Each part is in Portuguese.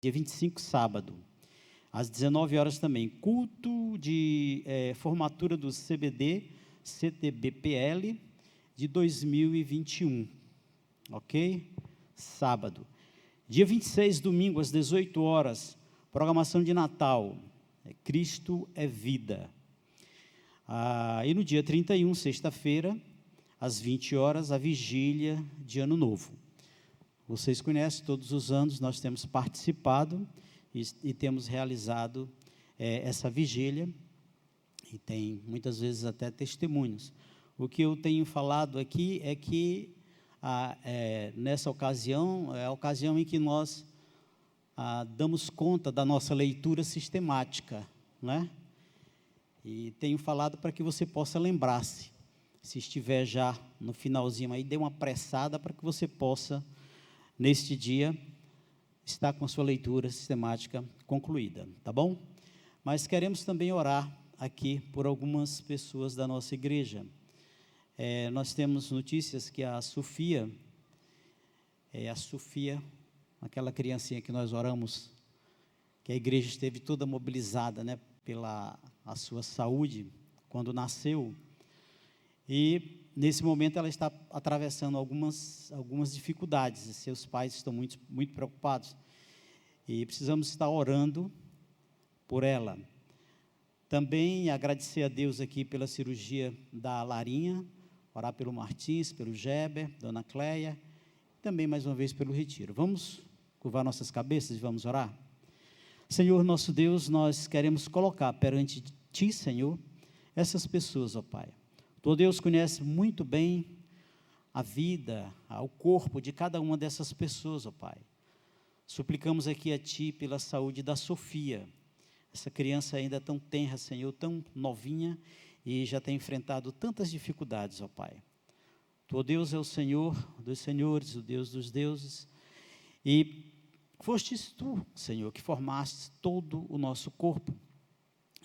dia 25, sábado, às 19 horas também, culto de formatura do CTBPL de 2021, ok? Sábado. Dia 26, domingo, às 18 horas, programação de Natal, Cristo é Vida. E no dia 31, sexta-feira, às 20 horas, a vigília de Ano Novo. Vocês conhecem, todos os anos nós temos participado e temos realizado essa vigília, e tem muitas vezes até testemunhos. O que eu tenho falado aqui é que, nessa ocasião, é a ocasião em que nós damos conta da nossa leitura sistemática, né? E tenho falado para que você possa lembrar-se, se estiver já no finalzinho aí, dê uma apressada para que você possa, neste dia, estar com a sua leitura sistemática concluída, tá bom? Mas queremos também orar aqui por algumas pessoas da nossa igreja. Nós temos notícias que a Sofia, aquela criancinha que nós oramos, que a igreja esteve toda mobilizada, né, pela a sua saúde, quando nasceu, e nesse momento ela está atravessando algumas dificuldades, e seus pais estão muito preocupados, e precisamos estar orando por ela. Também agradecer a Deus aqui pela cirurgia da Larinha, orar pelo Martins, pelo Geber, Dona Cleia, também mais uma vez pelo retiro. Vamos curvar nossas cabeças e vamos orar? Senhor nosso Deus, nós queremos colocar perante Ti, Senhor, essas pessoas, ó Pai. Tu, Deus, conhece muito bem a vida, o corpo de cada uma dessas pessoas, ó Pai. Suplicamos aqui a Ti pela saúde da Sofia, essa criança ainda tão tenra, Senhor, tão novinha, e já tem enfrentado tantas dificuldades, ó Pai. Tu, Deus, é o Senhor dos senhores, o Deus dos deuses, e fostes Tu, Senhor, que formaste todo o nosso corpo,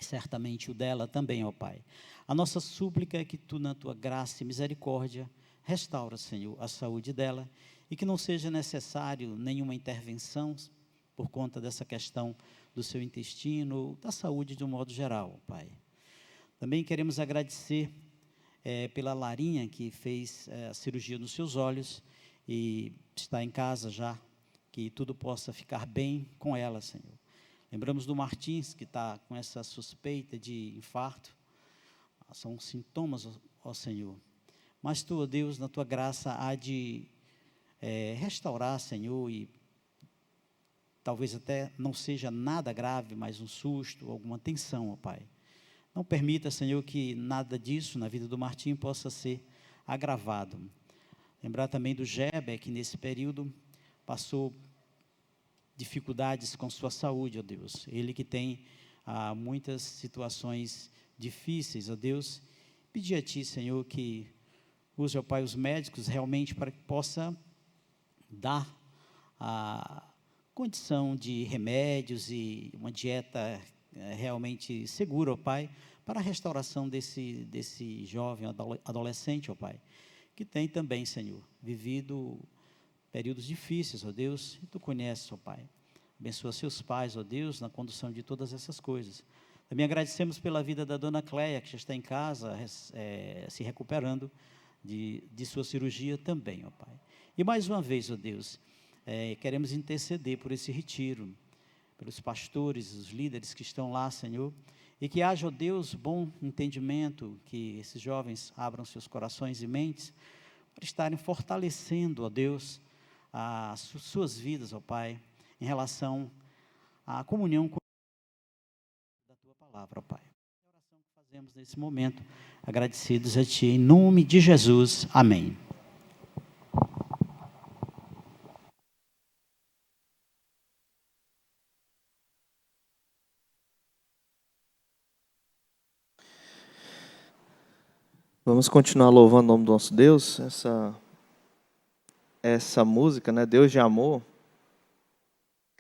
certamente o dela também, ó Pai. A nossa súplica é que Tu, na Tua graça e misericórdia, restaura, Senhor, a saúde dela, e que não seja necessário nenhuma intervenção por conta dessa questão do seu intestino, da saúde de um modo geral, ó Pai. Também queremos agradecer pela Larinha, que fez a cirurgia nos seus olhos, e está em casa já, que tudo possa ficar bem com ela, Senhor. Lembramos do Martins, que está com essa suspeita de infarto. São sintomas, ó Senhor. Mas Tu, ó Deus, na Tua graça, há de restaurar, Senhor, e talvez até não seja nada grave, mas um susto, alguma tensão, ó Pai. Não permita, Senhor, que nada disso na vida do Martim possa ser agravado. Lembrar também do Geber, que nesse período passou dificuldades com sua saúde, ó Deus. Ele que tem muitas situações difíceis, ó Deus. Pedir a Ti, Senhor, que use, ó Pai, os médicos realmente para que possa dar a condição de remédios e uma dieta realmente segura, ó Pai, para a restauração desse jovem adolescente, ó Pai, que tem também, Senhor, vivido períodos difíceis, ó Deus, e Tu conheces, ó Pai. Abençoa seus pais, ó Deus, na condução de todas essas coisas. Também agradecemos pela vida da Dona Cleia, que já está em casa, se recuperando de sua cirurgia também, ó Pai. E mais uma vez, ó Deus, queremos interceder por esse retiro, pelos pastores, os líderes que estão lá, Senhor, e que haja, ó Deus, bom entendimento, que esses jovens abram seus corações e mentes, para estarem fortalecendo, ó Deus, as suas vidas, ó Pai, em relação à comunhão da Tua palavra, ó Pai. É a oração que fazemos nesse momento, agradecidos a Ti, em nome de Jesus, amém. Vamos continuar louvando o nome do nosso Deus. Essa música, né, Deus de Amor,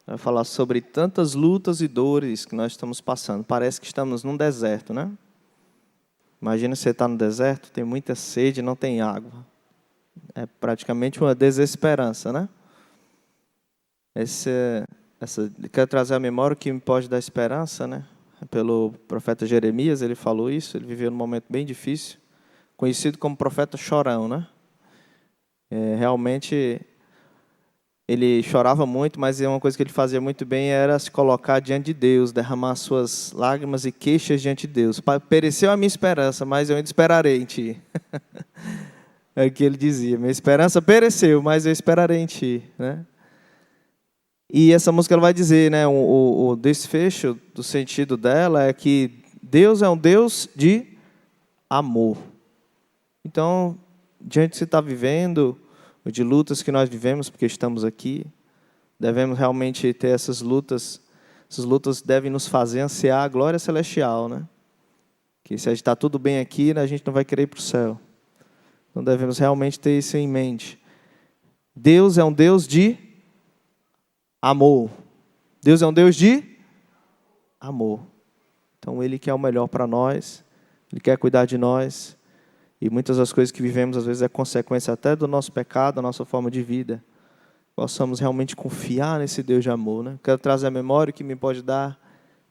vai falar sobre tantas lutas e dores que nós estamos passando. Parece que estamos num deserto, né? Imagina você estar no deserto, tem muita sede, não tem água. É praticamente uma desesperança, né? Essa Quero trazer à memória o que me pode dar esperança, né? Pelo profeta Jeremias, ele falou isso. Ele viveu num momento bem difícil, conhecido como profeta chorão, né? Realmente, ele chorava muito, mas uma coisa que ele fazia muito bem era se colocar diante de Deus, derramar suas lágrimas e queixas diante de Deus. Pereceu a minha esperança, mas eu ainda esperarei em ti. É o que ele dizia. Minha esperança pereceu, mas eu esperarei em ti, né? E essa música ela vai dizer, né, o desfecho do sentido dela é que Deus é um Deus de amor. Então, diante do que você está vivendo, de lutas que nós vivemos, porque estamos aqui, devemos realmente ter essas lutas. Essas lutas devem nos fazer ansiar a glória celestial, né? Que se a gente está tudo bem aqui, né, a gente não vai querer ir para o céu. Então devemos realmente ter isso em mente. Deus é um Deus de amor. Deus é um Deus de amor. Então Ele quer o melhor para nós. Ele quer cuidar de nós. E muitas das coisas que vivemos, às vezes, é consequência até do nosso pecado, da nossa forma de vida. Possamos realmente confiar nesse Deus de amor, né? Quero trazer a memória que me pode dar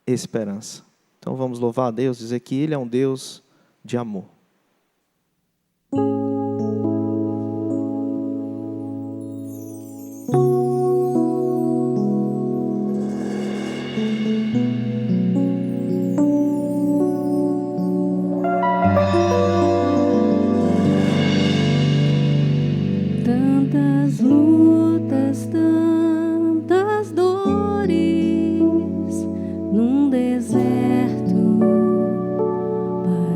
esperança. Então vamos louvar a Deus, dizer que Ele é um Deus de amor. Tantas lutas, tantas dores num deserto.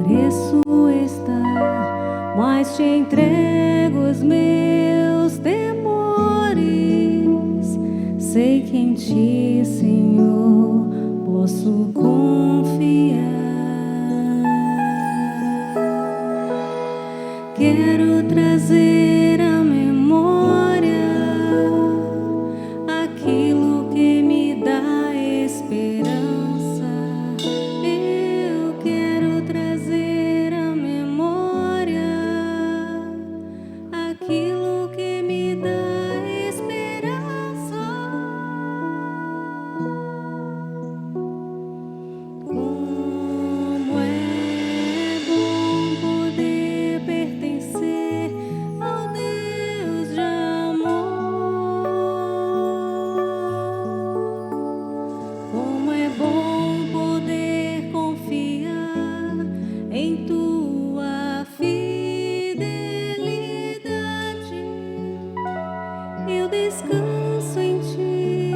Pareço estar, mas te entrego os meus temores. Sei que em ti, Senhor, posso confiar. Quero trazer a memória aquilo que me dá esperança. Eu quero trazer a memória aquilo que me dá esperança. Como é bom poder pertencer ao Deus de amor. Como é bom poder confiar em tua fidelidade. Eu descanso em ti.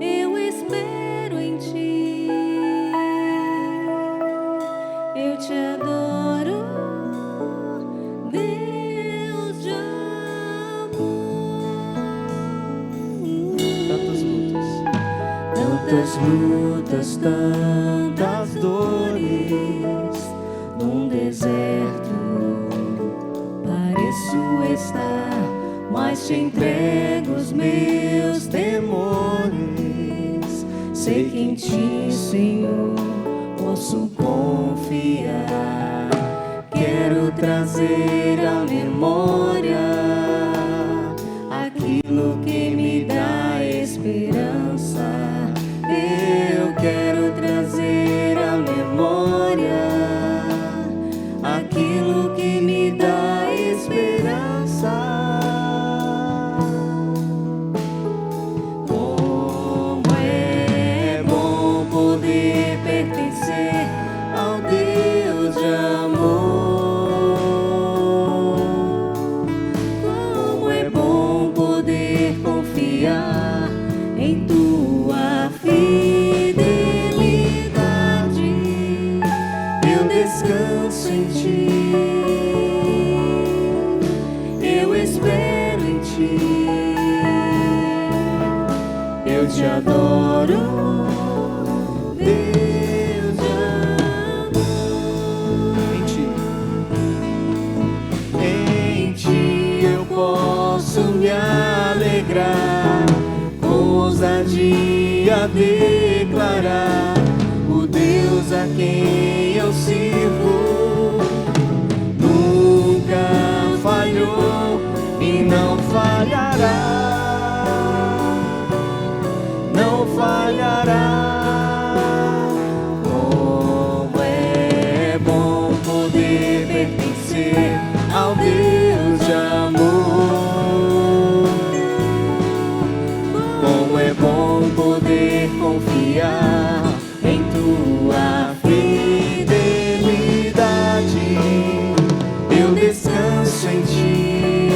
Eu espero em ti. Eu te adoro, Deus de amor. Tantas lutas, tantas dores Num deserto pareço estar, mas te entrego os meus temores. Sei que em ti, Senhor, posso confiar. Quero trazer à memória aquilo que me dá esperança. Eu quero trazer à memória aquilo que me dá esperança. Como é bom poder pertencer ao Deus de amor. Como é bom poder confiar em tua fidelidade. Eu descanso em ti. Eu espero em ti. Eu te adoro, Deus de amor. Em ti eu posso me alegrar, com ousadia declarar o Deus a quem eu sirvo nunca falhou e não falhará. falhará. Como é bom poder pertencer ao Deus de amor. Como é bom poder confiar em tua fidelidade. Eu descanso em ti,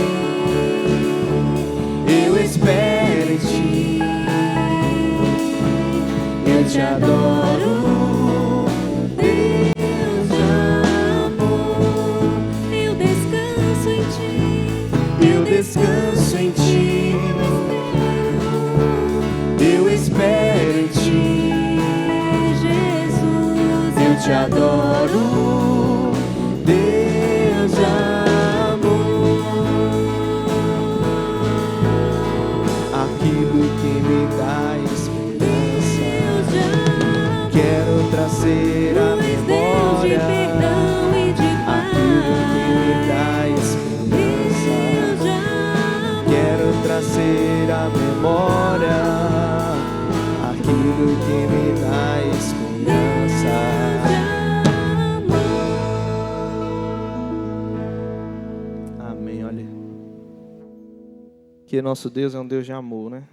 eu espero em ti, eu te adoro, Deus de amor. Eu descanso em ti, Eu descanso em ti, eu espero em ti, Jesus. eu te adoro, Deus de amor. Aquilo que me dá esperança, Deus de amor, quero trazer à Deus de memória. perdão e de Aquilo que me dá paz. esperança, Deus de amor, quero trazer à memória. Aquilo que me dá esperança. Amém. Olha, que nosso Deus é um Deus de amor, né?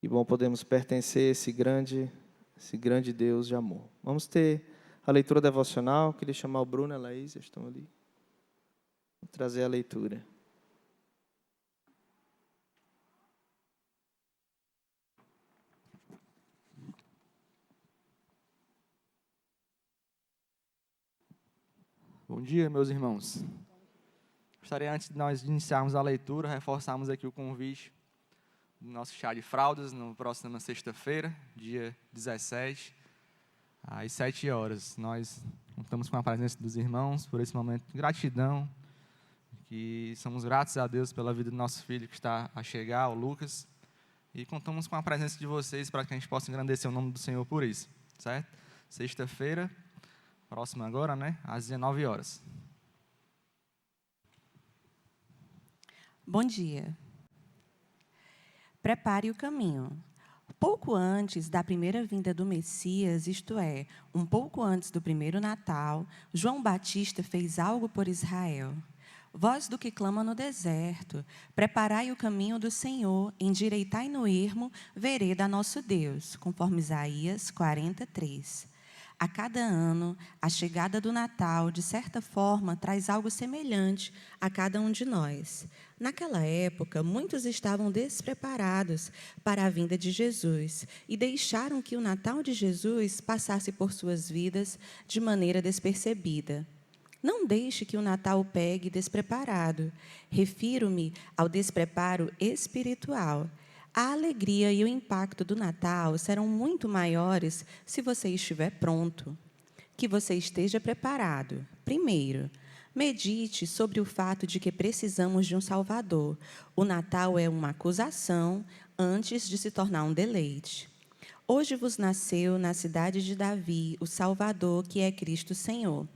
Que bom podemos pertencer a esse grande Deus de amor. Vamos ter a leitura devocional. Queria chamar o Bruno e a Laís, eles estão ali. Vou trazer a leitura. Bom dia, meus irmãos. Gostaria, antes de nós iniciarmos a leitura, reforçarmos aqui o convite do nosso chá de fraldas, na próxima sexta-feira, dia 17, às 7 horas. Nós contamos com a presença dos irmãos por esse momento de gratidão, que somos gratos a Deus pela vida do nosso filho que está a chegar, o Lucas, e contamos com a presença de vocês para que a gente possa engrandecer o nome do Senhor por isso, certo? Sexta-feira, próxima agora, né? Às 19 horas. Bom dia. Prepare o caminho. Pouco antes da primeira vinda do Messias, isto é, um pouco antes do primeiro Natal, João Batista fez algo por Israel. Voz do que clama no deserto, preparai o caminho do Senhor, endireitai no ermo, vereda nosso Deus, conforme Isaías 43. A cada ano, a chegada do Natal, de certa forma, traz algo semelhante a cada um de nós. Naquela época, muitos estavam despreparados para a vinda de Jesus e deixaram que o Natal de Jesus passasse por suas vidas de maneira despercebida. Não deixe que o Natal o pegue despreparado. Refiro-me ao despreparo espiritual. A alegria e o impacto do Natal serão muito maiores se você estiver pronto. Que você esteja preparado. Primeiro, medite sobre o fato de que precisamos de um Salvador. O Natal é uma acusação antes de se tornar um deleite. Hoje vos nasceu na cidade de Davi o Salvador, que é Cristo Senhor,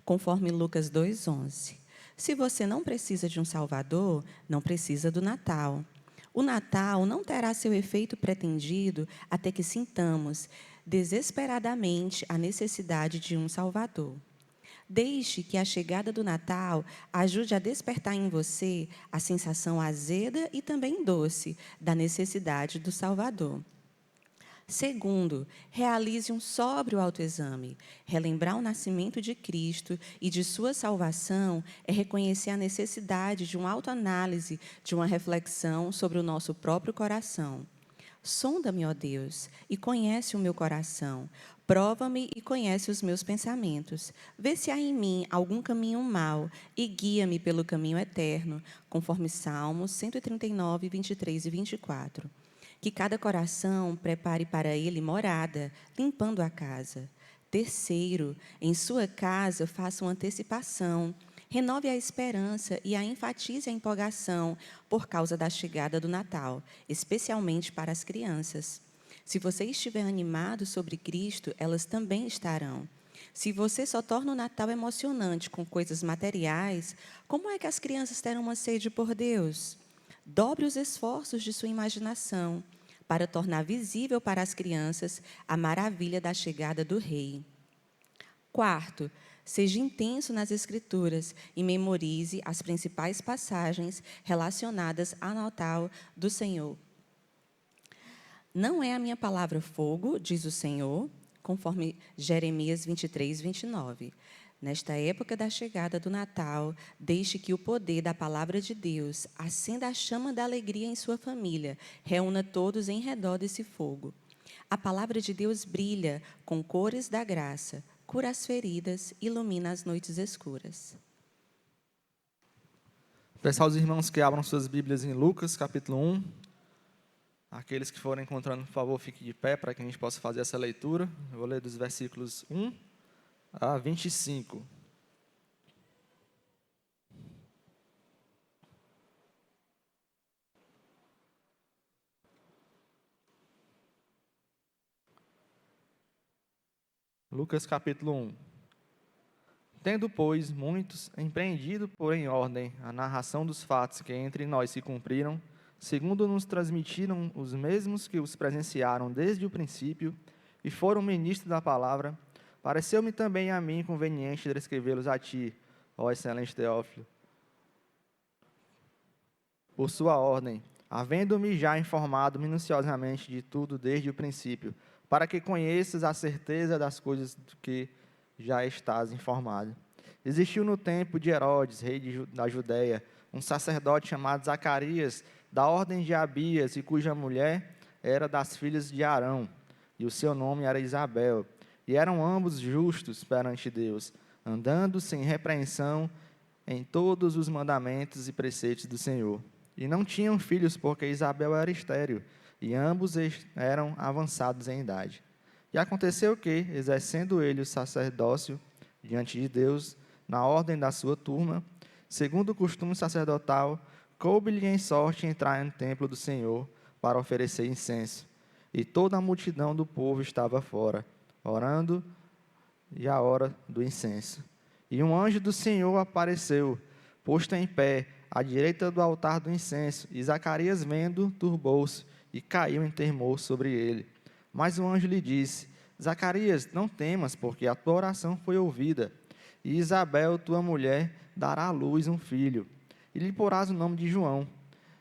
conforme Lucas 2:11. Se você não precisa de um Salvador, não precisa do Natal. O Natal não terá seu efeito pretendido até que sintamos desesperadamente a necessidade de um Salvador. Deixe que a chegada do Natal ajude a despertar em você a sensação azeda e também doce da necessidade do Salvador. Segundo, realize um sóbrio autoexame. Relembrar o nascimento de Cristo e de sua salvação é reconhecer a necessidade de uma autoanálise, de uma reflexão sobre o nosso próprio coração. Sonda-me, ó Deus, e conhece o meu coração. Prova-me e conhece os meus pensamentos. Vê se há em mim algum caminho mau e guia-me pelo caminho eterno, conforme Salmos 139, 23 e 24. Que cada coração prepare para ele morada, limpando a casa. Terceiro, em sua casa faça uma antecipação. Renove a esperança e a enfatize a empolgação por causa da chegada do Natal, especialmente para as crianças. Se você estiver animado sobre Cristo, elas também estarão. Se você só torna o Natal emocionante com coisas materiais, como é que as crianças terão uma sede por Deus? Dobre os esforços de sua imaginação. para tornar visível para as crianças a maravilha da chegada do Rei. Quarto, seja intenso nas Escrituras e memorize as principais passagens relacionadas ao Natal do Senhor. Não é a minha palavra fogo, diz o Senhor, conforme Jeremias 23, 29. Nesta época da chegada do Natal, deixe que o poder da palavra de Deus acenda a chama da alegria em sua família, reúna todos em redor desse fogo. A palavra de Deus brilha com cores da graça, cura as feridas, ilumina as noites escuras. Peço aos irmãos que abram suas Bíblias em Lucas, capítulo 1. Aqueles que forem encontrando, por favor, fiquem de pé para que a gente possa fazer essa leitura. Eu vou ler dos versículos 1 a 25. Lucas, capítulo 1. Tendo, pois, muitos empreendido por em ordem a narração dos fatos que entre nós se cumpriram, segundo nos transmitiram os mesmos que os presenciaram desde o princípio e foram ministros da palavra, pareceu-me também a mim conveniente descrevê-los a ti, ó excelente Teófilo, por sua ordem, havendo-me já informado minuciosamente de tudo desde o princípio, para que conheças a certeza das coisas do que já estás informado. Existiu no tempo de Herodes, rei da Judéia, um sacerdote chamado Zacarias, da ordem de Abias, e cuja mulher era das filhas de Arão, e o seu nome era Isabel. E eram ambos justos perante Deus, andando sem repreensão em todos os mandamentos e preceitos do Senhor. E não tinham filhos, porque Isabel era estéril, e ambos eram avançados em idade. E aconteceu que, exercendo ele o sacerdócio diante de Deus, na ordem da sua turma, segundo o costume sacerdotal, coube-lhe em sorte entrar no templo do Senhor para oferecer incenso. E toda a multidão do povo estava fora, orando, e a hora do incenso. E um anjo do Senhor apareceu, posto em pé, à direita do altar do incenso. E Zacarias, vendo, turbou-se, e caiu em temor sobre ele. Mas o anjo lhe disse: Zacarias, não temas, porque a tua oração foi ouvida. E Isabel, tua mulher, dará à luz um filho, e lhe porás o nome de João.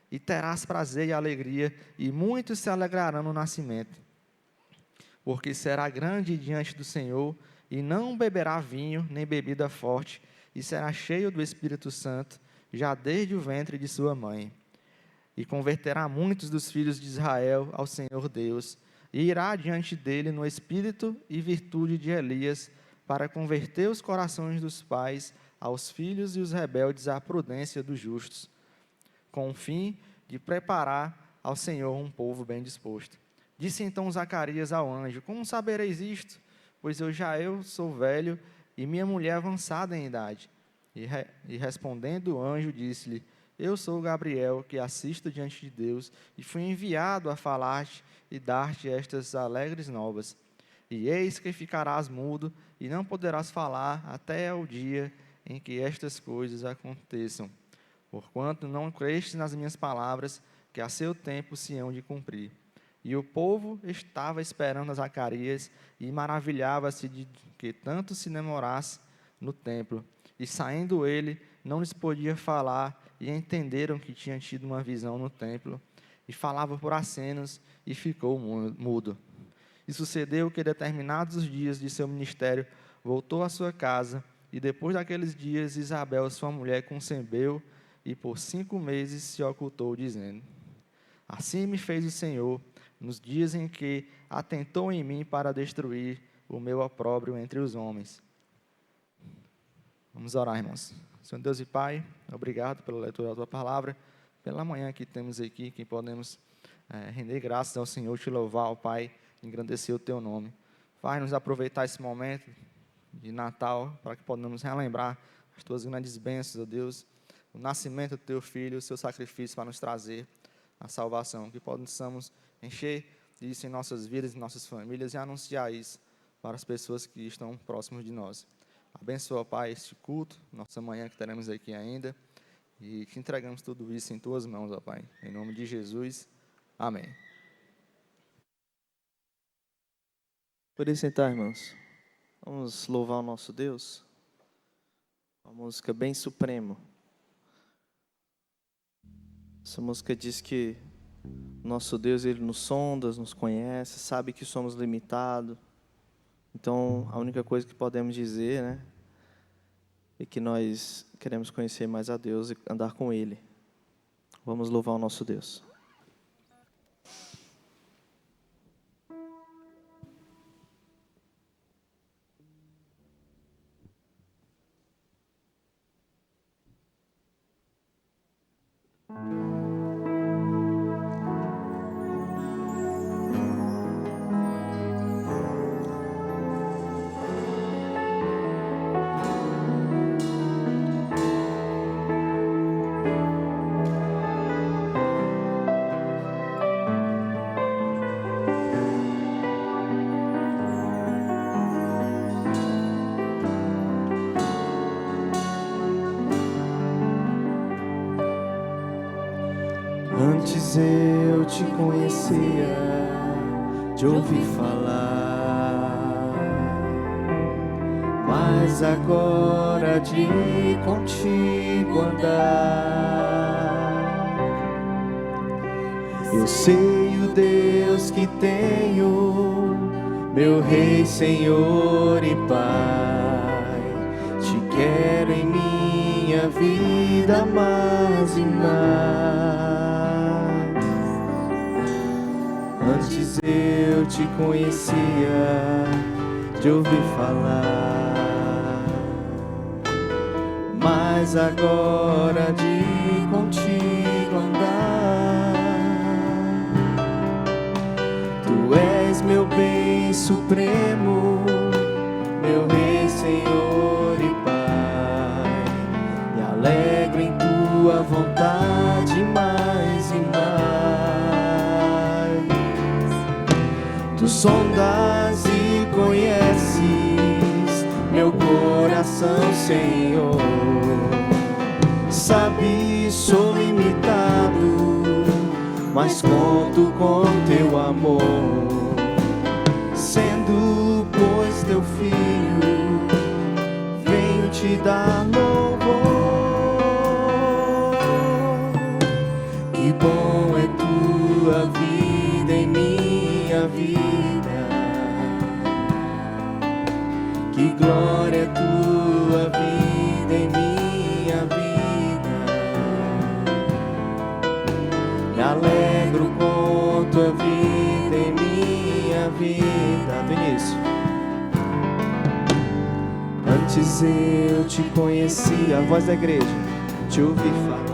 E terás prazer e alegria, e muitos se alegrarão no nascimento. Porque será grande diante do Senhor, e não beberá vinho, nem bebida forte, e será cheio do Espírito Santo, já desde o ventre de sua mãe. E converterá muitos dos filhos de Israel ao Senhor Deus, e irá diante dele no espírito e virtude de Elias, para converter os corações dos pais aos filhos e os rebeldes à prudência dos justos, com o fim de preparar ao Senhor um povo bem disposto. Disse então Zacarias ao anjo: Como sabereis isto? Pois eu sou velho e minha mulher avançada em idade. E respondendo o anjo, disse-lhe: Eu sou Gabriel, que assisto diante de Deus, e fui enviado a falar-te e dar-te estas alegres novas. E eis que ficarás mudo, e não poderás falar até o dia em que estas coisas aconteçam, porquanto não creste nas minhas palavras, que a seu tempo se hão de cumprir. E o povo estava esperando a Zacarias, e maravilhava-se de que tanto se demorasse no templo. E saindo ele, não lhes podia falar, e entenderam que tinha tido uma visão no templo, e falava por acenos, e ficou mudo. E sucedeu que, determinados os dias de seu ministério, voltou à sua casa, e depois daqueles dias, Isabel, sua mulher, concebeu, e por 5 meses se ocultou, dizendo: Assim me fez o Senhor, nos dias em que atentou em mim para destruir o meu opróbrio entre os homens. Vamos orar, irmãos. Senhor Deus e Pai, obrigado pela leitura da Tua Palavra, pela manhã que temos aqui, que podemos render graças ao Senhor, te louvar, ó Pai, engrandecer o Teu nome. Faz-nos aproveitar esse momento de Natal, para que possamos relembrar as Tuas grandes bênçãos, ó Deus, o nascimento do Teu Filho, o Seu sacrifício para nos trazer a salvação, que possamos encher disso em nossas vidas, em nossas famílias, e anunciar isso para as pessoas que estão próximas de nós. Abençoa, Pai, este culto, nossa manhã que teremos aqui ainda, e te entregamos tudo isso em Tuas mãos, ó Pai. Em nome de Jesus, amém. Por sentar, irmãos. Vamos louvar o nosso Deus. Uma música bem suprema. Essa música diz que nosso Deus, Ele nos sonda, nos conhece, sabe que somos limitados. Então, a única coisa que podemos dizer, né, é que nós queremos conhecer mais a Deus e andar com Ele. Vamos louvar o nosso Deus. Antes eu te conhecia, de ouvir falar, mas agora de contigo andar. Eu sei o Deus que tenho, meu Rei, Senhor e Pai. Te quero em minha vida mais e mais. Antes eu te conhecia, de ouvir falar, mas agora de contigo andar. Tu és meu bem supremo, meu Rei, Senhor e Pai. Me alegro em tua vontade mais e mais. Tu sondas e conheces meu coração, Senhor. Sabes, sou limitado, mas conto com teu amor. Sendo, pois, teu filho, venho te dar louvor. Que bom é tua vida em minha vida. Que glória é tua vida em minha vida. Me alegro com tua vida em minha vida. Vinícius. Antes eu te conhecia, a voz da igreja, te ouvi falar.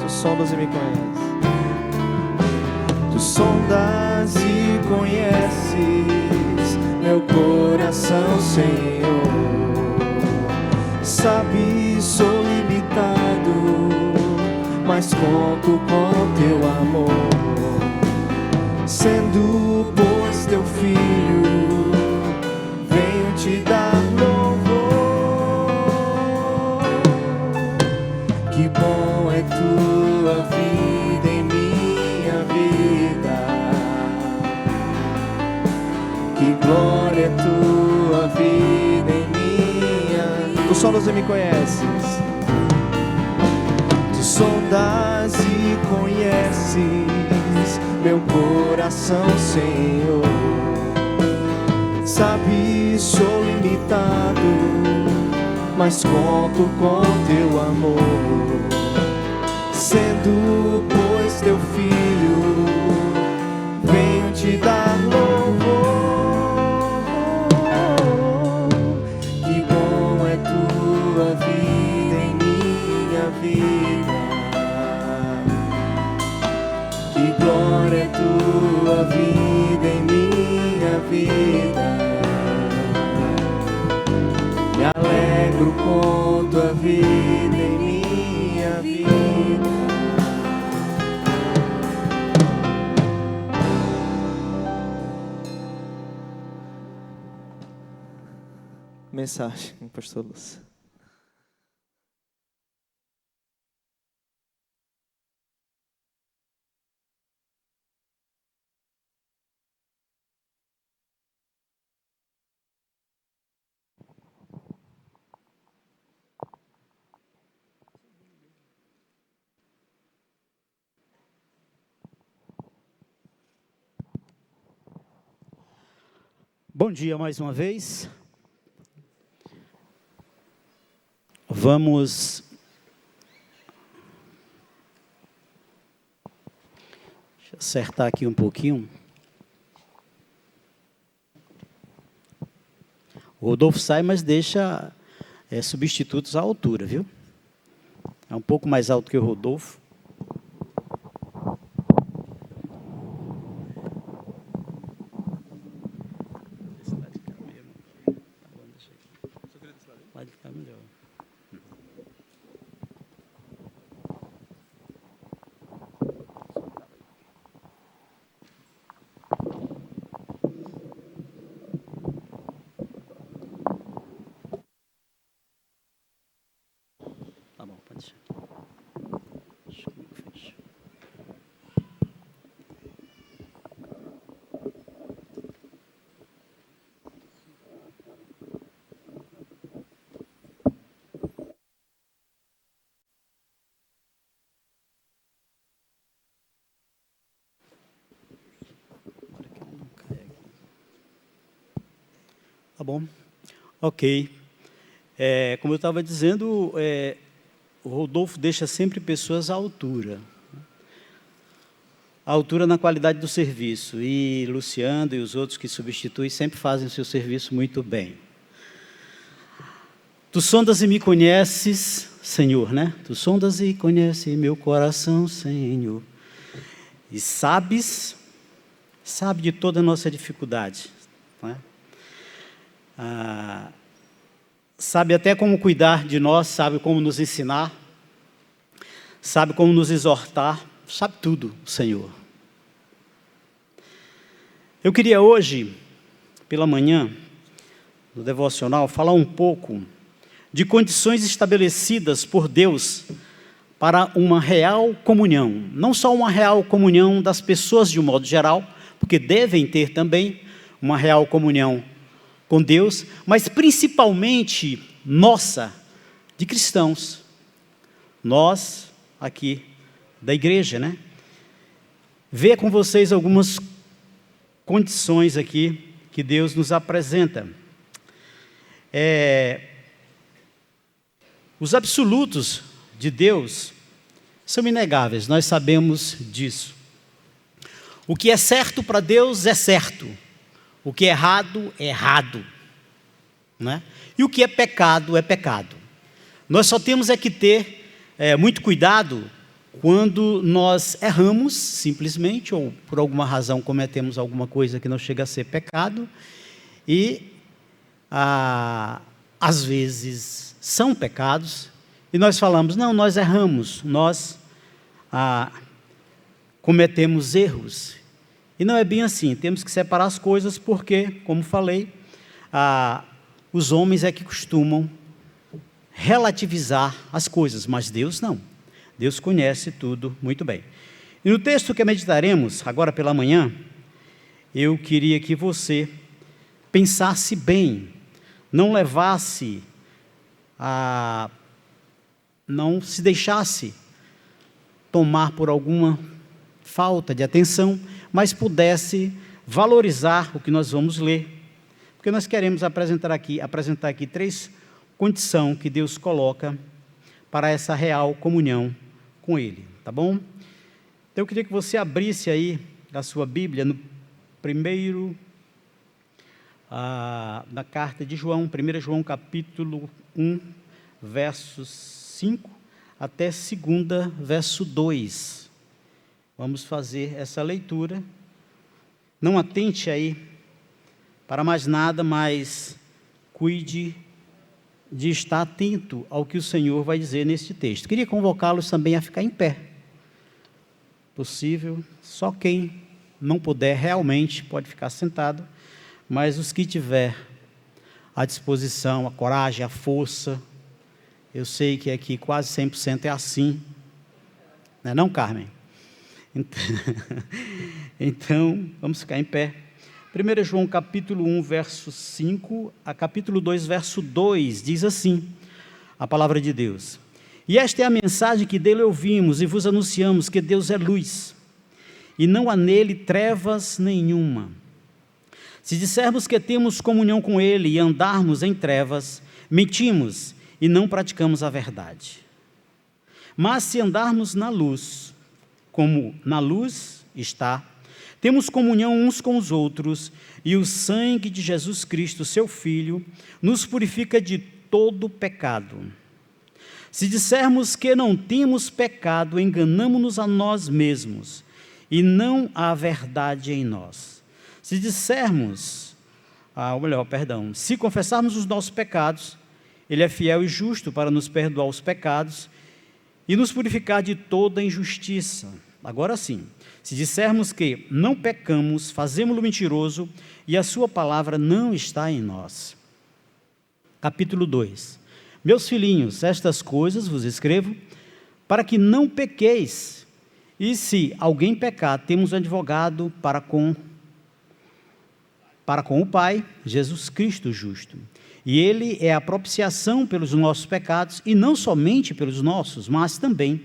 Sondas e me conheces. Tu sondas e conheces meu coração, Senhor. Sabes, sou limitado, mas conto com teu amor. Sendo, pois, teu filho, venho te dar louvor. Que bom é tua vida em minha vida. Que glória é tua vida em minha. Tu sondas e me conheces. Tu sondas e conheces meu coração, Senhor. Sabes, sou limitado, mas conto com teu amor. Sendo, pois, teu filho, venho te dar louvor. Que bom é tua vida em minha vida. Que glória é tua vida em minha vida. Me alegro com tua vida em minha vida. Mensagem, pastor Lúcio. Bom dia mais uma vez. Vamos deixa eu acertar aqui um pouquinho. O Rodolfo sai, mas deixa substitutos à altura, viu? É um pouco mais alto que o Rodolfo. Vai ficar melhor. Tá bom, pode deixar. Deixa eu fechar. Tá bom, ok. Como eu estava dizendo, o Rodolfo deixa sempre pessoas à altura. À altura na qualidade do serviço. E Luciano e os outros que substituem sempre fazem o seu serviço muito bem. Tu sondas e me conheces, Senhor, né? Tu sondas e conheces meu coração, Senhor. E sabe de toda a nossa dificuldade, não é? Sabe até como cuidar de nós, sabe como nos ensinar, sabe como nos exortar, sabe tudo, Senhor. Eu queria hoje, pela manhã, no devocional, falar um pouco de condições estabelecidas por Deus para uma real comunhão. Não só uma real comunhão das pessoas de um modo geral, porque devem ter também uma real comunhão com Deus, mas principalmente nossa, de cristãos. Nós, aqui, da igreja, né? Ver com vocês algumas condições aqui que Deus nos apresenta. Os absolutos de Deus são inegáveis, nós sabemos disso. O que é certo para Deus é certo. O que é errado, é errado. Né? E o que é pecado, é pecado. Nós só temos que ter muito cuidado quando nós erramos, simplesmente, ou por alguma razão cometemos alguma coisa que não chega a ser pecado, e às vezes são pecados, e nós falamos, não, nós erramos, nós cometemos erros. E não é bem assim, temos que separar as coisas porque, como falei, os homens é que costumam relativizar as coisas, mas Deus não. Deus conhece tudo muito bem. E no texto que meditaremos, agora pela manhã, eu queria que você pensasse bem, não levasse não se deixasse tomar por alguma falta de atenção, mas pudesse valorizar o que nós vamos ler. Porque nós queremos apresentar aqui 3 condição que Deus coloca para essa real comunhão com Ele, tá bom? Então eu queria que você abrisse aí a sua Bíblia no primeiro, na carta de João, 1 João capítulo 1, versos 5 até 2, verso 2. Vamos fazer essa leitura. Não atente aí para mais nada, mas cuide de estar atento ao que o Senhor vai dizer neste texto. Queria convocá-los também a ficar em pé. Possível, só quem não puder realmente pode ficar sentado, mas os que tiver a disposição, a coragem, a força, eu sei que aqui quase 100% é assim, não é não, Carmen? Então, vamos ficar em pé. 1 João capítulo 1, verso 5, a capítulo 2, verso 2, diz assim, a palavra de Deus: E esta é a mensagem que dele ouvimos e vos anunciamos, que Deus é luz, e não há nele trevas nenhuma. Se dissermos que temos comunhão com ele e andarmos em trevas, mentimos e não praticamos a verdade. Mas se andarmos na luz, como na luz está, temos comunhão uns com os outros, e o sangue de Jesus Cristo, seu Filho, nos purifica de todo pecado. Se dissermos que não temos pecado, enganamo-nos a nós mesmos, e não há verdade em nós. Se dissermos, se confessarmos os nossos pecados, Ele é fiel e justo para nos perdoar os pecados e nos purificar de toda injustiça. Agora sim, se dissermos que não pecamos, fazemo-lo mentiroso e a sua palavra não está em nós. Capítulo 2. Meus filhinhos, estas coisas vos escrevo para que não pequeis. E se alguém pecar, temos um advogado para com o Pai, Jesus Cristo justo. E Ele é a propiciação pelos nossos pecados, e não somente pelos nossos, mas também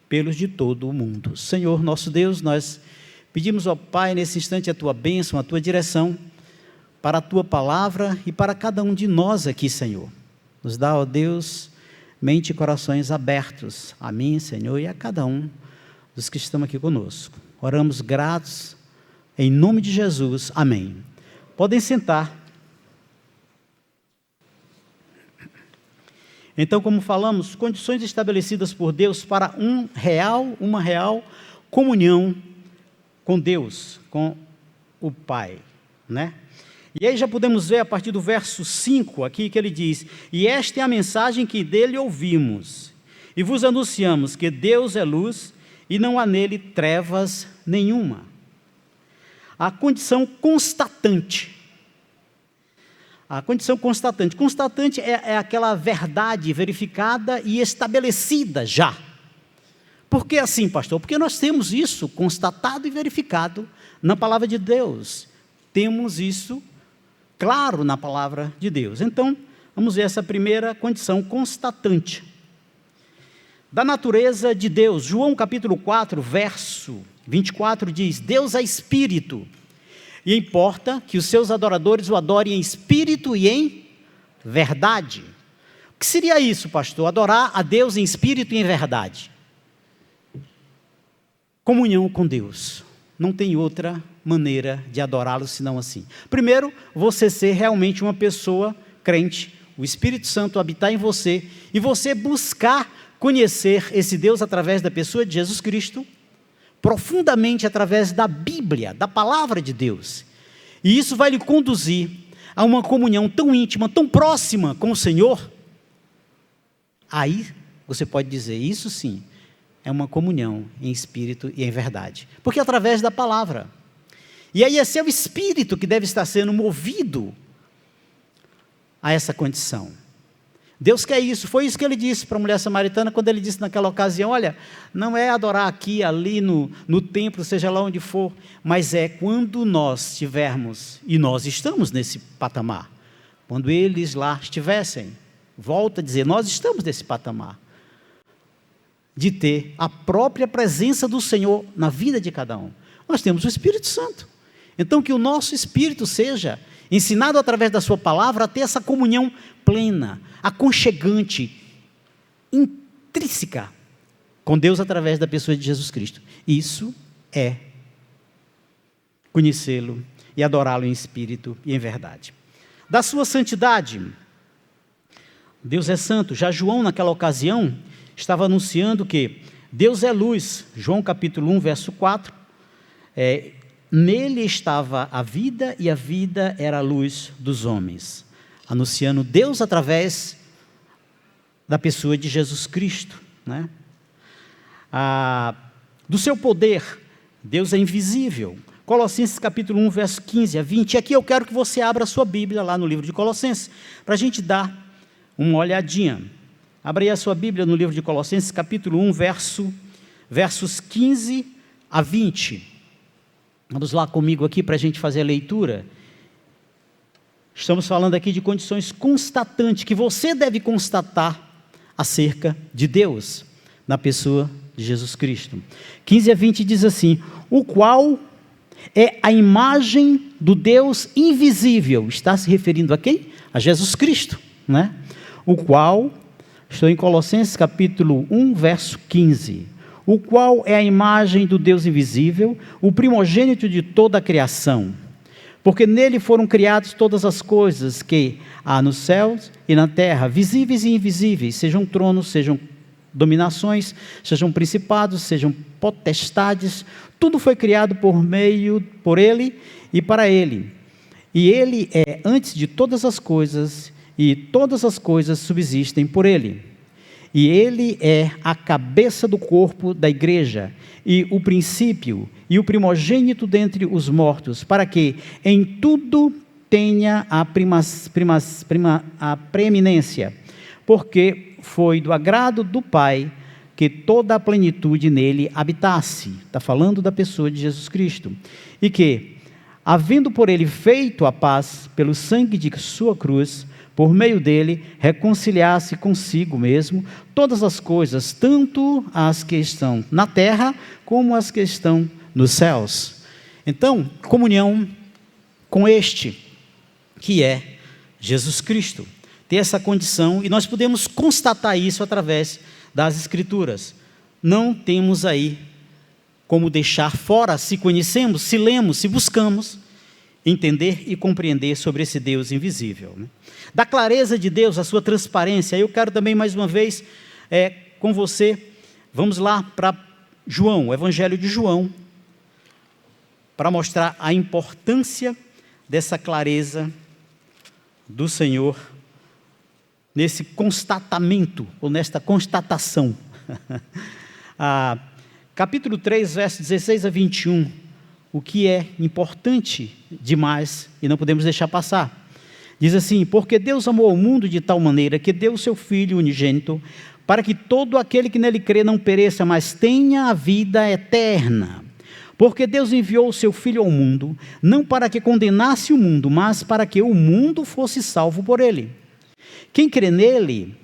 pelos de todo o mundo. Senhor, nosso Deus, nós pedimos ao Pai, nesse instante, a Tua bênção, a Tua direção, para a Tua palavra e para cada um de nós aqui, Senhor. Nos dá, ó Deus, mente e corações abertos, a mim, Senhor, e a cada um dos que estão aqui conosco. Oramos gratos, em nome de Jesus, amém. Podem sentar. Então, como falamos, condições estabelecidas por Deus para uma real comunhão com Deus, com o Pai, né? E aí já podemos ver a partir do verso 5 aqui, que ele diz: E esta é a mensagem que dele ouvimos, e vos anunciamos que Deus é luz, e não há nele trevas nenhuma. A condição constatante. A condição constatante. Constatante é aquela verdade verificada e estabelecida já. Por que assim, pastor? Porque nós temos isso constatado e verificado na palavra de Deus. Temos isso claro na palavra de Deus. Então, vamos ver essa primeira condição constatante. Da natureza de Deus. João capítulo 4, verso 24 diz: Deus é espírito, e importa que os seus adoradores o adorem em espírito e em verdade. O que seria isso, pastor? Adorar a Deus em espírito e em verdade. Comunhão com Deus. Não tem outra maneira de adorá-lo senão assim. Primeiro, você ser realmente uma pessoa crente, o Espírito Santo habitar em você, e você buscar conhecer esse Deus através da pessoa de Jesus Cristo, profundamente através da Bíblia, da palavra de Deus. E isso vai lhe conduzir a uma comunhão tão íntima, tão próxima com o Senhor. Aí você pode dizer, isso sim, é uma comunhão em espírito e em verdade. Porque é através da palavra. E aí esse é o espírito que deve estar sendo movido a essa condição. Deus quer isso, foi isso que ele disse para a mulher samaritana, quando ele disse naquela ocasião, olha, não é adorar aqui, ali no templo, seja lá onde for, mas é quando nós estivermos, e nós estamos nesse patamar, quando eles lá estivessem, volta a dizer, nós estamos nesse patamar, de ter a própria presença do Senhor na vida de cada um. Nós temos o Espírito Santo, então que o nosso espírito seja ensinado através da sua palavra a ter essa comunhão plena, aconchegante, intrínseca com Deus através da pessoa de Jesus Cristo. Isso é conhecê-lo e adorá-lo em espírito e em verdade. Da sua santidade, Deus é santo. Já João, naquela ocasião, estava anunciando que Deus é luz. João capítulo 1, verso 4. Nele estava a vida e a vida era a luz dos homens. Anunciando Deus através da pessoa de Jesus Cristo, né? Do seu poder, Deus é invisível. Colossenses capítulo 1, verso 15 a 20. E aqui eu quero que você abra a sua Bíblia lá no livro de Colossenses, para a gente dar uma olhadinha. Abra aí a sua Bíblia no livro de Colossenses capítulo 1, versos 15 a 20. Vamos lá comigo aqui para a gente fazer a leitura. Estamos falando aqui de condições constatantes, que você deve constatar acerca de Deus, na pessoa de Jesus Cristo. 15 a 20 diz assim: o qual é a imagem do Deus invisível. Está se referindo a quem? A Jesus Cristo, né? O qual, estou em Colossenses capítulo 1, verso 15. O qual é a imagem do Deus invisível, o primogênito de toda a criação. Porque nele foram criadas todas as coisas que há nos céus e na terra, visíveis e invisíveis, sejam tronos, sejam dominações, sejam principados, sejam potestades, tudo foi criado por ele e para ele. E ele é antes de todas as coisas, e todas as coisas subsistem por ele. E ele é a cabeça do corpo da igreja, e o princípio, e o primogênito dentre os mortos, para que em tudo tenha a preeminência, porque foi do agrado do Pai que toda a plenitude nele habitasse. Está falando da pessoa de Jesus Cristo. E que, havendo por ele feito a paz pelo sangue de sua cruz, por meio dele, reconciliasse consigo mesmo todas as coisas, tanto as que estão na terra, como as que estão nos céus. Então, comunhão com este, que é Jesus Cristo. Ter essa condição, e nós podemos constatar isso através das Escrituras. Não temos aí como deixar fora, se conhecemos, se lemos, se buscamos entender e compreender sobre esse Deus invisível, né? Da clareza de Deus, a sua transparência. Eu quero também, mais uma vez, com você, vamos lá para João, o Evangelho de João, para mostrar a importância dessa clareza do Senhor, nesse constatamento, ou nesta constatação. Capítulo 3, versos 16 a 21, o que é importante demais e não podemos deixar passar. Diz assim: porque Deus amou o mundo de tal maneira que deu o seu Filho unigênito, para que todo aquele que nele crê não pereça, mas tenha a vida eterna. Porque Deus enviou o seu Filho ao mundo, não para que condenasse o mundo, mas para que o mundo fosse salvo por ele. Quem crê nele,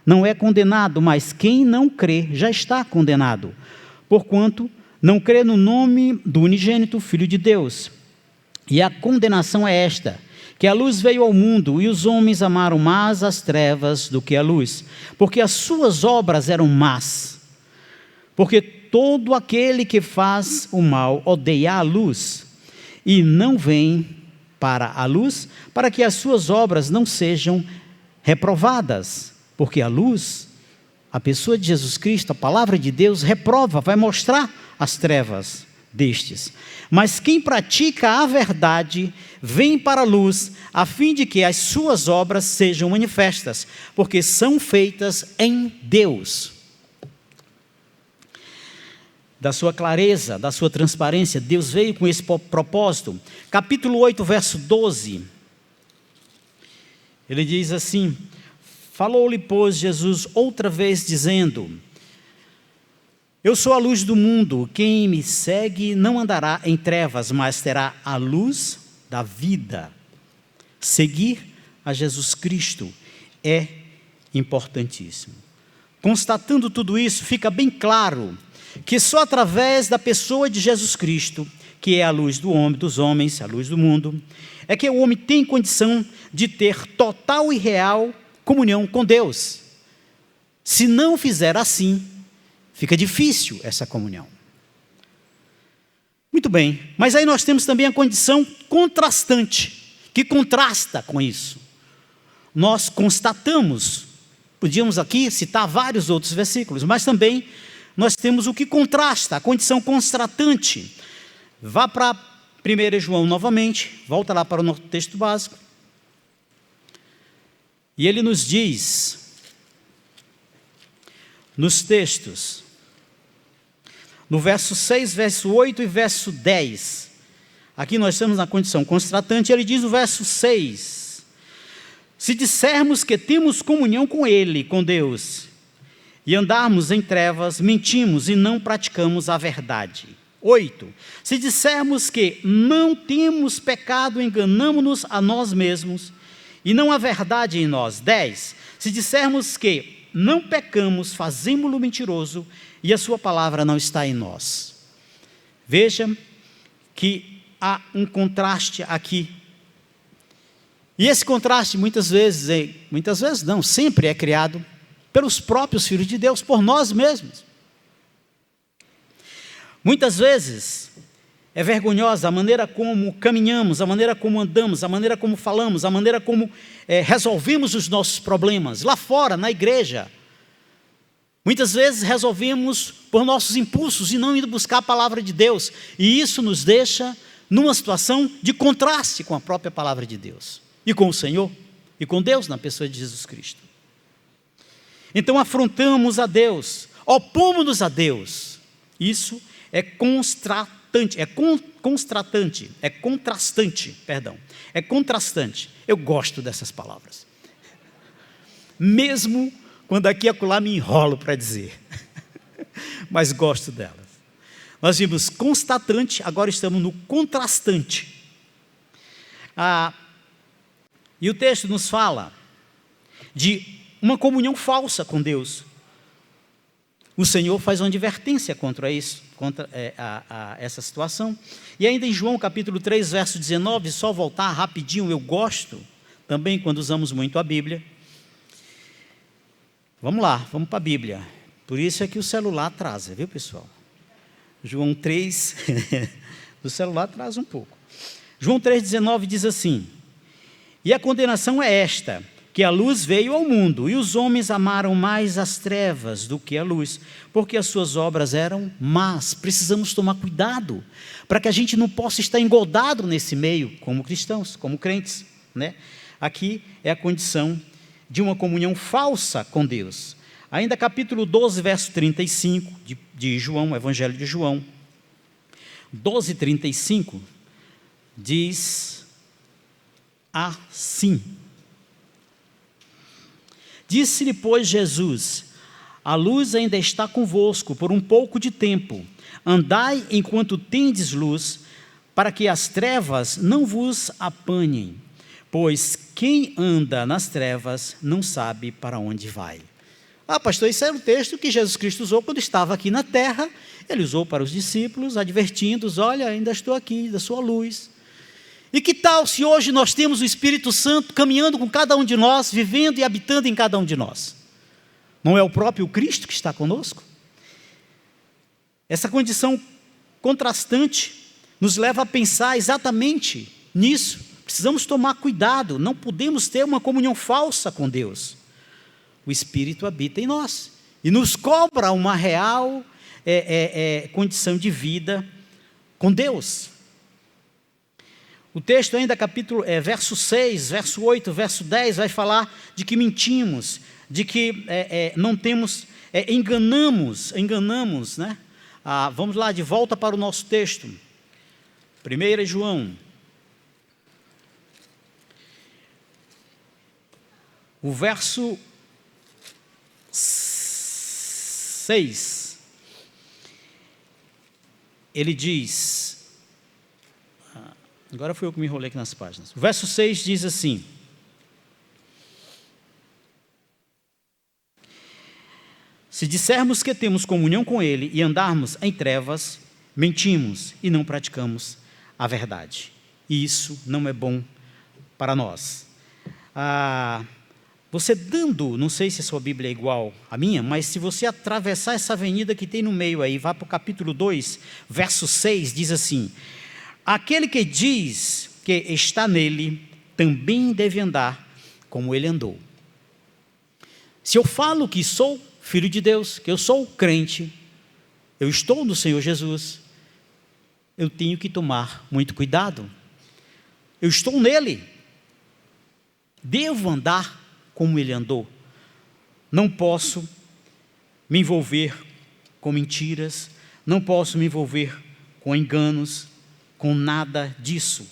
não é condenado, mas quem não crê já está condenado, porquanto não crê no nome do unigênito Filho de Deus. E a condenação é esta, que a luz veio ao mundo, e os homens amaram mais as trevas do que a luz, porque as suas obras eram más. Porque todo aquele que faz o mal odeia a luz, e não vem para a luz, para que as suas obras não sejam reprovadas. Porque a luz, a pessoa de Jesus Cristo, a palavra de Deus, reprova, vai mostrar as trevas destes. Mas quem pratica a verdade, vem para a luz, a fim de que as suas obras sejam manifestas, porque são feitas em Deus. Da sua clareza, da sua transparência, Deus veio com esse propósito. Capítulo 8, verso 12. Ele diz assim: falou-lhe, pois, Jesus outra vez, dizendo: eu sou a luz do mundo, quem me segue não andará em trevas, mas terá a luz da vida. Seguir a Jesus Cristo é importantíssimo. Constatando tudo isso, fica bem claro que só através da pessoa de Jesus Cristo que é a luz dos homens, a luz do mundo, é que o homem tem condição de ter total e real comunhão com Deus. Se não fizer assim, fica difícil essa comunhão. Muito bem, mas aí nós temos também a condição contrastante, que contrasta com isso. Nós constatamos, podíamos aqui citar vários outros versículos, mas também nós temos o que contrasta, a condição constratante. Vá para 1 João novamente, volta lá para o nosso texto básico. E ele nos diz, nos textos, no verso 6, verso 8 e verso 10, aqui nós estamos na condição constratante, ele diz no verso 6, se dissermos que temos comunhão com Ele, com Deus, e andarmos em trevas, mentimos e não praticamos a verdade. 8, se dissermos que não temos pecado, enganamo-nos a nós mesmos, e não há verdade em nós. 10, se dissermos que não pecamos, fazemo-lo mentiroso, e a sua palavra não está em nós. Veja que há um contraste aqui. E esse contraste muitas vezes não, sempre é criado pelos próprios filhos de Deus, por nós mesmos. Muitas vezes é vergonhosa a maneira como caminhamos, a maneira como andamos, a maneira como falamos, a maneira como resolvemos os nossos problemas, lá fora, na igreja. Muitas vezes resolvemos por nossos impulsos e não indo buscar a palavra de Deus. E isso nos deixa numa situação de contraste com a própria palavra de Deus. E com o Senhor, e com Deus na pessoa de Jesus Cristo. Então afrontamos a Deus, opomos-nos a Deus. Isso é contrastante. Eu gosto dessas palavras. Mesmo quando aqui e acolá me enrolo para dizer, mas gosto delas. Nós vimos constatante, agora estamos no contrastante. E o texto nos fala de uma comunhão falsa com Deus. O Senhor faz uma advertência contra isso, contra essa situação. E ainda em João capítulo 3, verso 19, só voltar rapidinho, eu gosto também quando usamos muito a Bíblia. Vamos lá, vamos para a Bíblia. Por isso é que o celular atrasa, viu, pessoal? João 3, do celular atrasa um pouco. João 3,19 diz assim: e a condenação é esta, que a luz veio ao mundo, e os homens amaram mais as trevas do que a luz, porque as suas obras eram más. Precisamos tomar cuidado, para que a gente não possa estar engodado nesse meio, como cristãos, como crentes, né? Aqui é a condição de uma comunhão falsa com Deus. Ainda capítulo 12, verso 35 de João, Evangelho de João, 12:35, diz assim: disse-lhe, pois, Jesus: a luz ainda está convosco por um pouco de tempo. Andai enquanto tendes luz, para que as trevas não vos apanhem. Pois quem anda nas trevas não sabe para onde vai. Pastor, isso era o texto que Jesus Cristo usou quando estava aqui na terra. Ele usou para os discípulos, advertindo-os: olha, ainda estou aqui, da sua luz. E que tal se hoje nós temos o Espírito Santo caminhando com cada um de nós, vivendo e habitando em cada um de nós? Não é o próprio Cristo que está conosco? Essa condição contrastante nos leva a pensar exatamente nisso. Precisamos tomar cuidado, não podemos ter uma comunhão falsa com Deus. O Espírito habita em nós e nos cobra uma real condição de vida com Deus. O texto ainda, verso 6, verso 8, verso 10, vai falar de que mentimos, de que não temos, enganamos, né? Vamos lá, de volta para o nosso texto. 1 João. O verso 6, ele diz, agora foi eu que me enrolei aqui nas páginas. O verso 6 diz assim: se dissermos que temos comunhão com Ele e andarmos em trevas, mentimos e não praticamos a verdade. E isso não é bom para nós. Você dando, não sei se a sua Bíblia é igual à minha, mas se você atravessar essa avenida que tem no meio aí, vá para o capítulo 2, verso 6, diz assim: aquele que diz que está nele, também deve andar como ele andou. Se eu falo que sou filho de Deus, que eu sou crente, eu estou no Senhor Jesus, eu tenho que tomar muito cuidado. Eu estou nele. Devo andar como ele andou. Não posso me envolver com mentiras, não posso me envolver com enganos, com nada disso.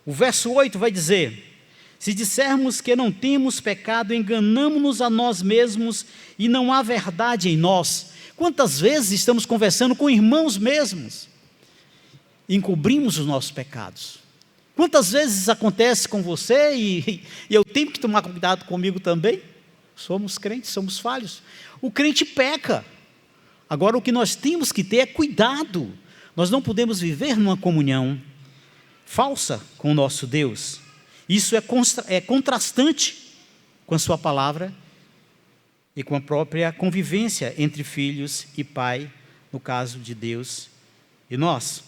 O verso 8 vai dizer: se dissermos que não temos pecado, enganamo-nos a nós mesmos e não há verdade em nós. Quantas vezes estamos conversando com irmãos mesmos e encobrimos os nossos pecados? Quantas vezes acontece com você e eu tenho que tomar cuidado comigo também? Somos crentes, somos falhos. O crente peca. Agora, o que nós temos que ter é cuidado. Nós não podemos viver numa comunhão falsa com o nosso Deus. Isso é contrastante com a sua palavra e com a própria convivência entre filhos e pai, no caso de Deus e nós.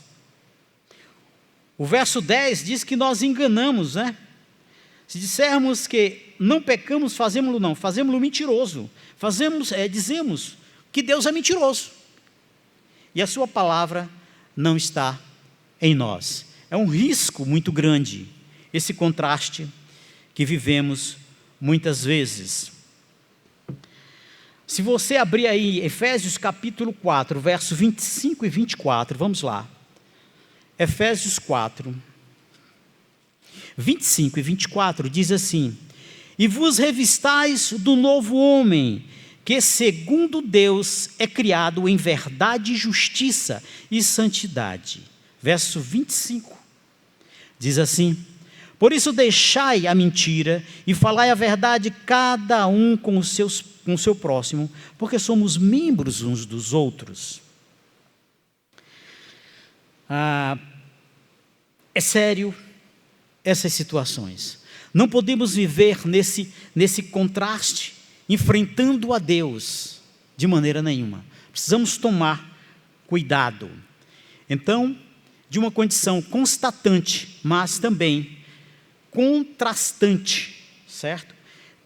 O verso 10 diz que nós enganamos, né? Se dissermos que não pecamos, fazemos-lo mentiroso. Dizemos que Deus é mentiroso. E a sua palavra não está em nós. É um risco muito grande, esse contraste que vivemos muitas vezes. Se você abrir aí Efésios capítulo 4, versos 25 e 24, vamos lá. Efésios 4, 25 e 24 diz assim: e vos revistais do novo homem, que segundo Deus é criado em verdade, justiça e santidade. Verso 25 diz assim: por isso deixai a mentira e falai a verdade, cada um com o seu próximo, porque somos membros uns dos outros. É sério essas situações. Não podemos viver nesse contraste, enfrentando a Deus de maneira nenhuma. Precisamos tomar cuidado. Então, de uma condição constatante, mas também contrastante, certo?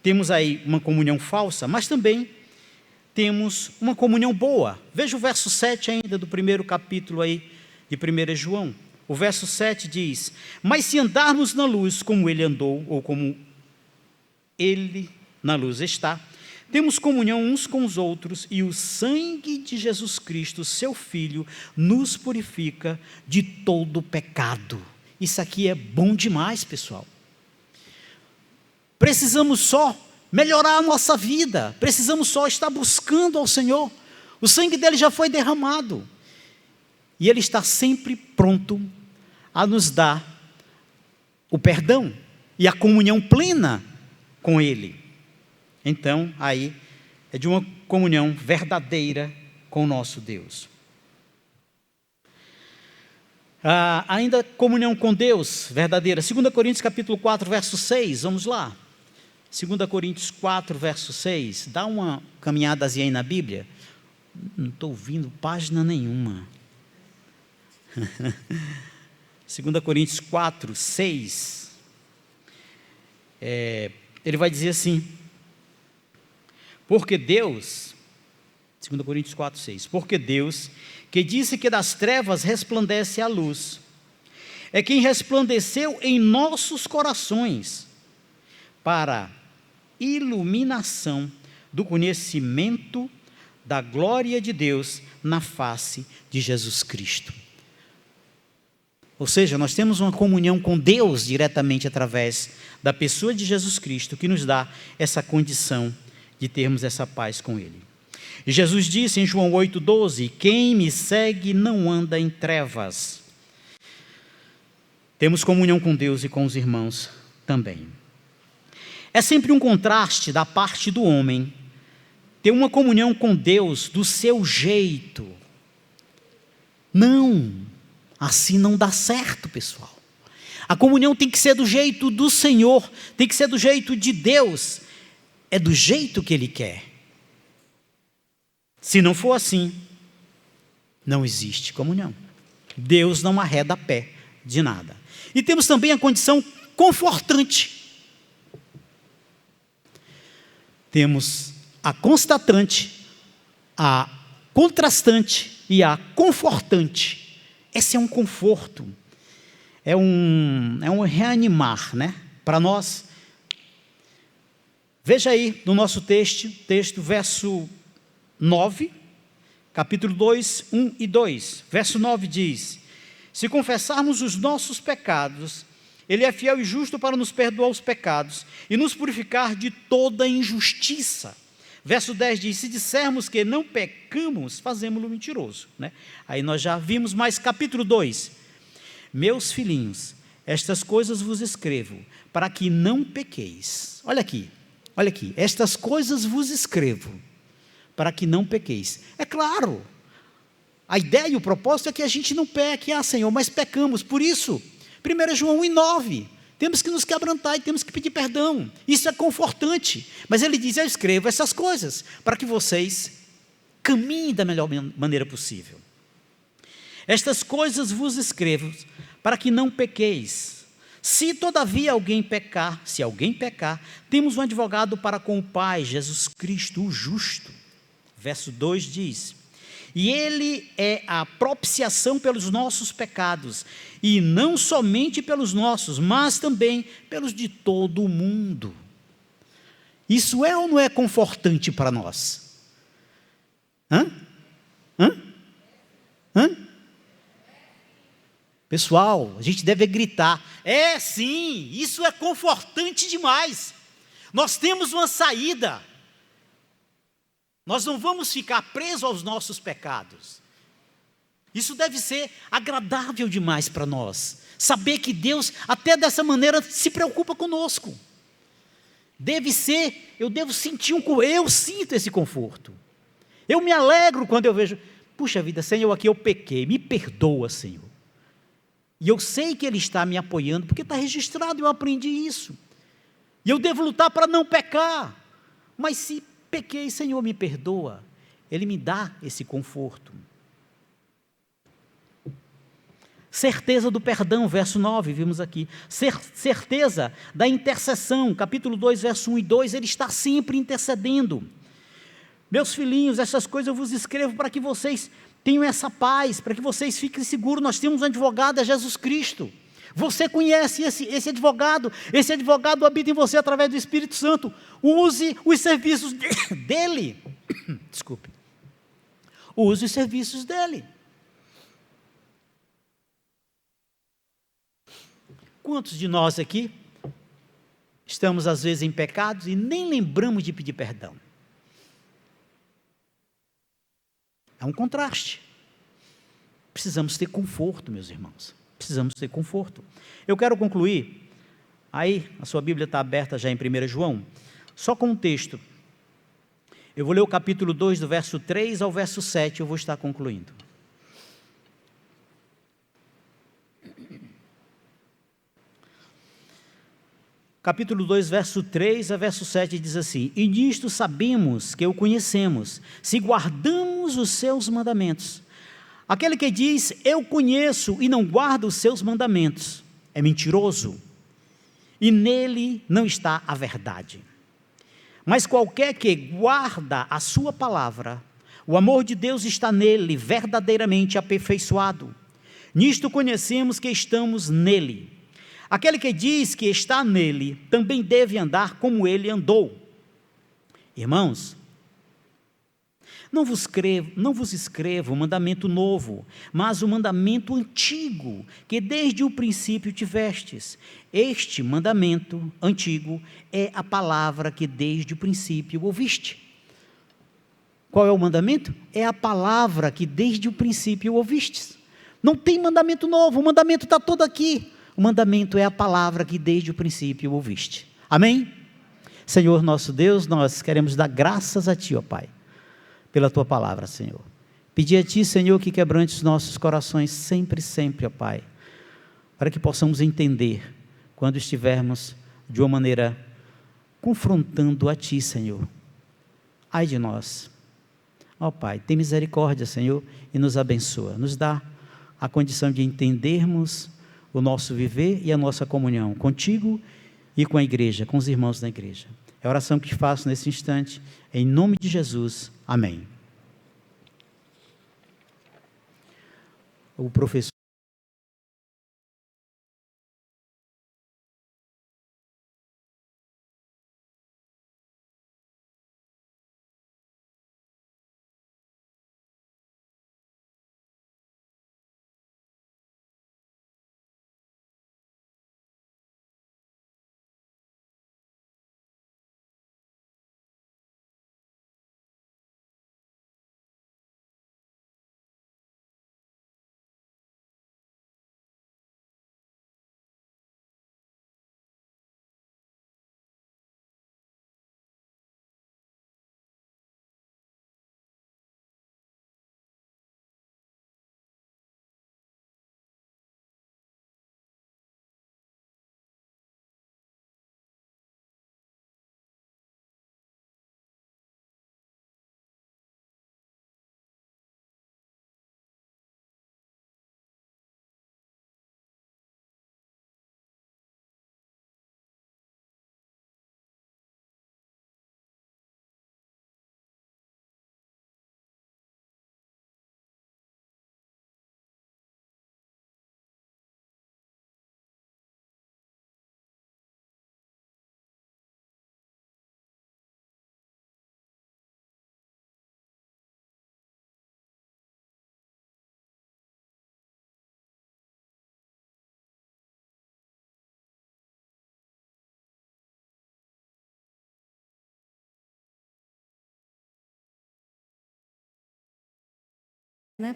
Temos aí uma comunhão falsa, mas também temos uma comunhão boa. Veja o verso 7 ainda do primeiro capítulo aí de 1 João. O verso 7 diz: mas se andarmos na luz como ele andou, ou como ele na luz está, temos comunhão uns com os outros, e o sangue de Jesus Cristo, seu Filho, nos purifica de todo pecado. Isso aqui é bom demais, pessoal. Precisamos só melhorar a nossa vida, precisamos só estar buscando ao Senhor. O sangue dele já foi derramado, e ele está sempre pronto a nos dar o perdão e a comunhão plena com ele. Então, aí é de uma comunhão verdadeira com o nosso Deus. Ainda comunhão com Deus verdadeira. 2 Coríntios capítulo 4, verso 6, vamos lá. 2 Coríntios 4, verso 6. Dá uma caminhadazinha aí na Bíblia. Não estou ouvindo página nenhuma. 2 Coríntios 4, 6. Ele vai dizer assim: porque Deus, 2 Coríntios 4, 6, porque Deus, que disse que das trevas resplandece a luz, é quem resplandeceu em nossos corações, para iluminação do conhecimento da glória de Deus na face de Jesus Cristo. Ou seja, nós temos uma comunhão com Deus diretamente através da pessoa de Jesus Cristo, que nos dá essa condição de termos essa paz com Ele. E Jesus disse em João 8,12: quem me segue não anda em trevas. Temos comunhão com Deus e com os irmãos também. É sempre um contraste da parte do homem ter uma comunhão com Deus do seu jeito, Não, assim não dá certo, pessoal. A comunhão tem que ser do jeito do Senhor, tem que ser do jeito de Deus, é do jeito que Ele quer. Se não for assim, não existe comunhão. Deus não arreda pé de nada. E temos também a condição confortante. Temos a constatante, a contrastante e a confortante. Esse é um conforto, é um reanimar, né? Para nós. Veja aí no nosso texto, verso 9, capítulo 2, 1 e 2. Verso 9 diz: se confessarmos os nossos pecados, Ele é fiel e justo para nos perdoar os pecados e nos purificar de toda injustiça. Verso 10 diz: se dissermos que não pecamos, fazemos-lo mentiroso, né? Aí nós já vimos, mais capítulo 2. Meus filhinhos, estas coisas vos escrevo, para que não pequeis. Olha aqui, estas coisas vos escrevo, para que não pequeis. É claro, a ideia e o propósito é que a gente não peque, Senhor, mas pecamos. Por isso, 1 João 1,9, temos que nos quebrantar e temos que pedir perdão. Isso é confortante. Mas ele diz: eu escrevo essas coisas para que vocês caminhem da melhor maneira possível. Estas coisas vos escrevo para que não pequeis. Se todavia alguém pecar, temos um advogado para com o Pai, Jesus Cristo, o justo. Verso 2 diz: e Ele é a propiciação pelos nossos pecados, e não somente pelos nossos, mas também pelos de todo o mundo. Isso é ou não é confortante para nós? Pessoal, a gente deve gritar: é sim, isso é confortante demais. Nós temos uma saída. Nós não vamos ficar presos aos nossos pecados. Isso deve ser agradável demais para nós. Saber que Deus, até dessa maneira, se preocupa conosco. Eu devo sentir eu sinto esse conforto. Eu me alegro quando eu vejo: puxa vida, Senhor, aqui eu pequei, me perdoa, Senhor. E eu sei que Ele está me apoiando, porque está registrado, eu aprendi isso. E eu devo lutar para não pecar. Mas se pequei, Senhor, me perdoa. Ele me dá esse conforto. Certeza do perdão, verso 9, vimos aqui. Certeza da intercessão, capítulo 2, verso 1 e 2, Ele está sempre intercedendo. Meus filhinhos, essas coisas eu vos escrevo para que vocês tenham essa paz, para que vocês fiquem seguros. Nós temos um advogado, é Jesus Cristo. Você conhece esse advogado habita em você através do Espírito Santo. Use os serviços dele. Desculpe. Use os serviços dele. Quantos de nós aqui estamos às vezes em pecados e nem lembramos de pedir perdão? É um contraste. Precisamos ter conforto, meus irmãos. Precisamos ter conforto. Eu quero concluir, aí a sua Bíblia está aberta já em 1 João, só com um texto. Eu vou ler o capítulo 2, do verso 3 ao verso 7, eu vou estar concluindo. Capítulo 2, verso 3 a verso 7 diz assim: e nisto sabemos que o conhecemos, se guardamos os seus mandamentos. Aquele que diz, eu conheço, e não guarda os seus mandamentos, é mentiroso, e nele não está a verdade. Mas qualquer que guarda a sua palavra, o amor de Deus está nele, verdadeiramente aperfeiçoado. Nisto conhecemos que estamos nele. Aquele que diz que está nele, também deve andar como ele andou. Irmãos, não vos escrevo um mandamento novo, mas um mandamento antigo, que desde o princípio tivestes. Este mandamento antigo é a palavra que desde o princípio ouviste. Qual é o mandamento? É a palavra que desde o princípio ouvistes. Não tem mandamento novo, o mandamento está todo aqui. O mandamento é a palavra que desde o princípio ouviste. Amém? Senhor nosso Deus, nós queremos dar graças a Ti, ó Pai, pela Tua palavra, Senhor. Pedir a Ti, Senhor, que quebrante os nossos corações sempre, sempre, ó Pai, para que possamos entender quando estivermos de uma maneira confrontando a Ti, Senhor. Ai de nós. Ó Pai, tem misericórdia, Senhor, e nos abençoa. Nos dá a condição de entendermos o nosso viver e a nossa comunhão contigo e com a igreja, com os irmãos da igreja. É a oração que te faço nesse instante, em nome de Jesus. Amém. O professor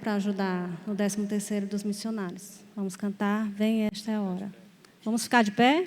para ajudar no 13º dos missionários. Vamos cantar, vem, esta é a hora. Vamos ficar de pé?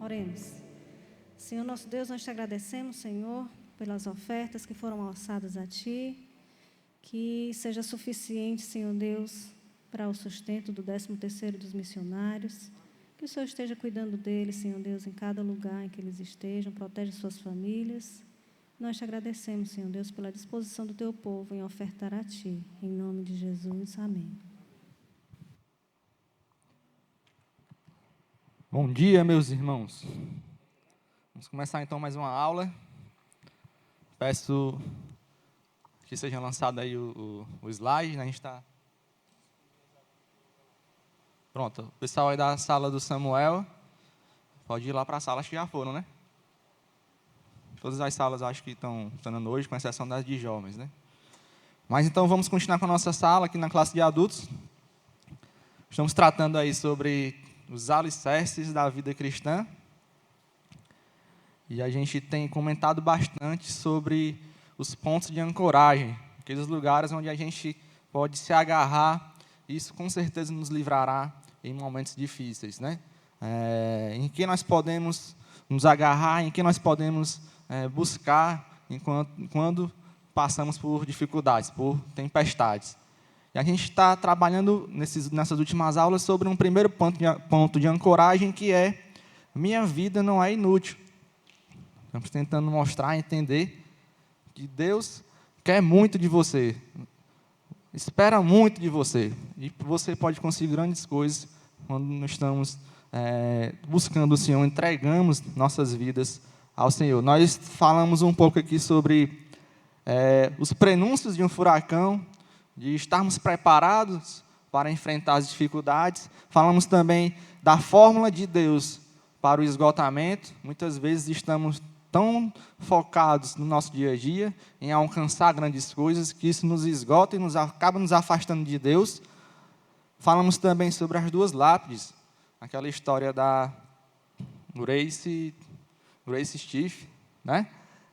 Oremos. Senhor nosso Deus, nós te agradecemos, Senhor, pelas ofertas que foram alçadas a Ti, que seja suficiente, Senhor Deus, para o sustento do 13º dos missionários, que o Senhor esteja cuidando deles, Senhor Deus, em cada lugar em que eles estejam, protege suas famílias. Nós te agradecemos, Senhor Deus, pela disposição do Teu povo em ofertar a Ti. Em nome de Jesus, amém. Bom dia, meus irmãos. Vamos começar então mais uma aula. Peço que seja lançado aí o slide, né? A gente está... Pronto, o pessoal aí da sala do Samuel, pode ir lá para a sala, acho que já foram, né? Todas as salas acho que estão funcionando hoje, com exceção das de jovens, né? Mas então vamos continuar com a nossa sala aqui na classe de adultos. Estamos tratando aí sobre os alicerces da vida cristã. E a gente tem comentado bastante sobre os pontos de ancoragem, aqueles lugares onde a gente pode se agarrar. Isso com certeza nos livrará em momentos difíceis, né? Em que nós podemos nos agarrar, em que nós podemos buscar quando passamos por dificuldades, por tempestades. E a gente está trabalhando nessas últimas aulas sobre um primeiro ponto de ancoragem, que é: minha vida não é inútil. Estamos tentando mostrar, entender que Deus quer muito de você, espera muito de você, e você pode conseguir grandes coisas quando nós estamos buscando o Senhor, entregamos nossas vidas ao Senhor. Nós falamos um pouco aqui sobre os prenúncios de um furacão, de estarmos preparados para enfrentar as dificuldades. Falamos também da fórmula de Deus para o esgotamento. Muitas vezes estamos tão focados no nosso dia a dia, em alcançar grandes coisas, que isso nos esgota e acaba nos afastando de Deus. Falamos também sobre as duas lápides, aquela história da Grace Stiff, né?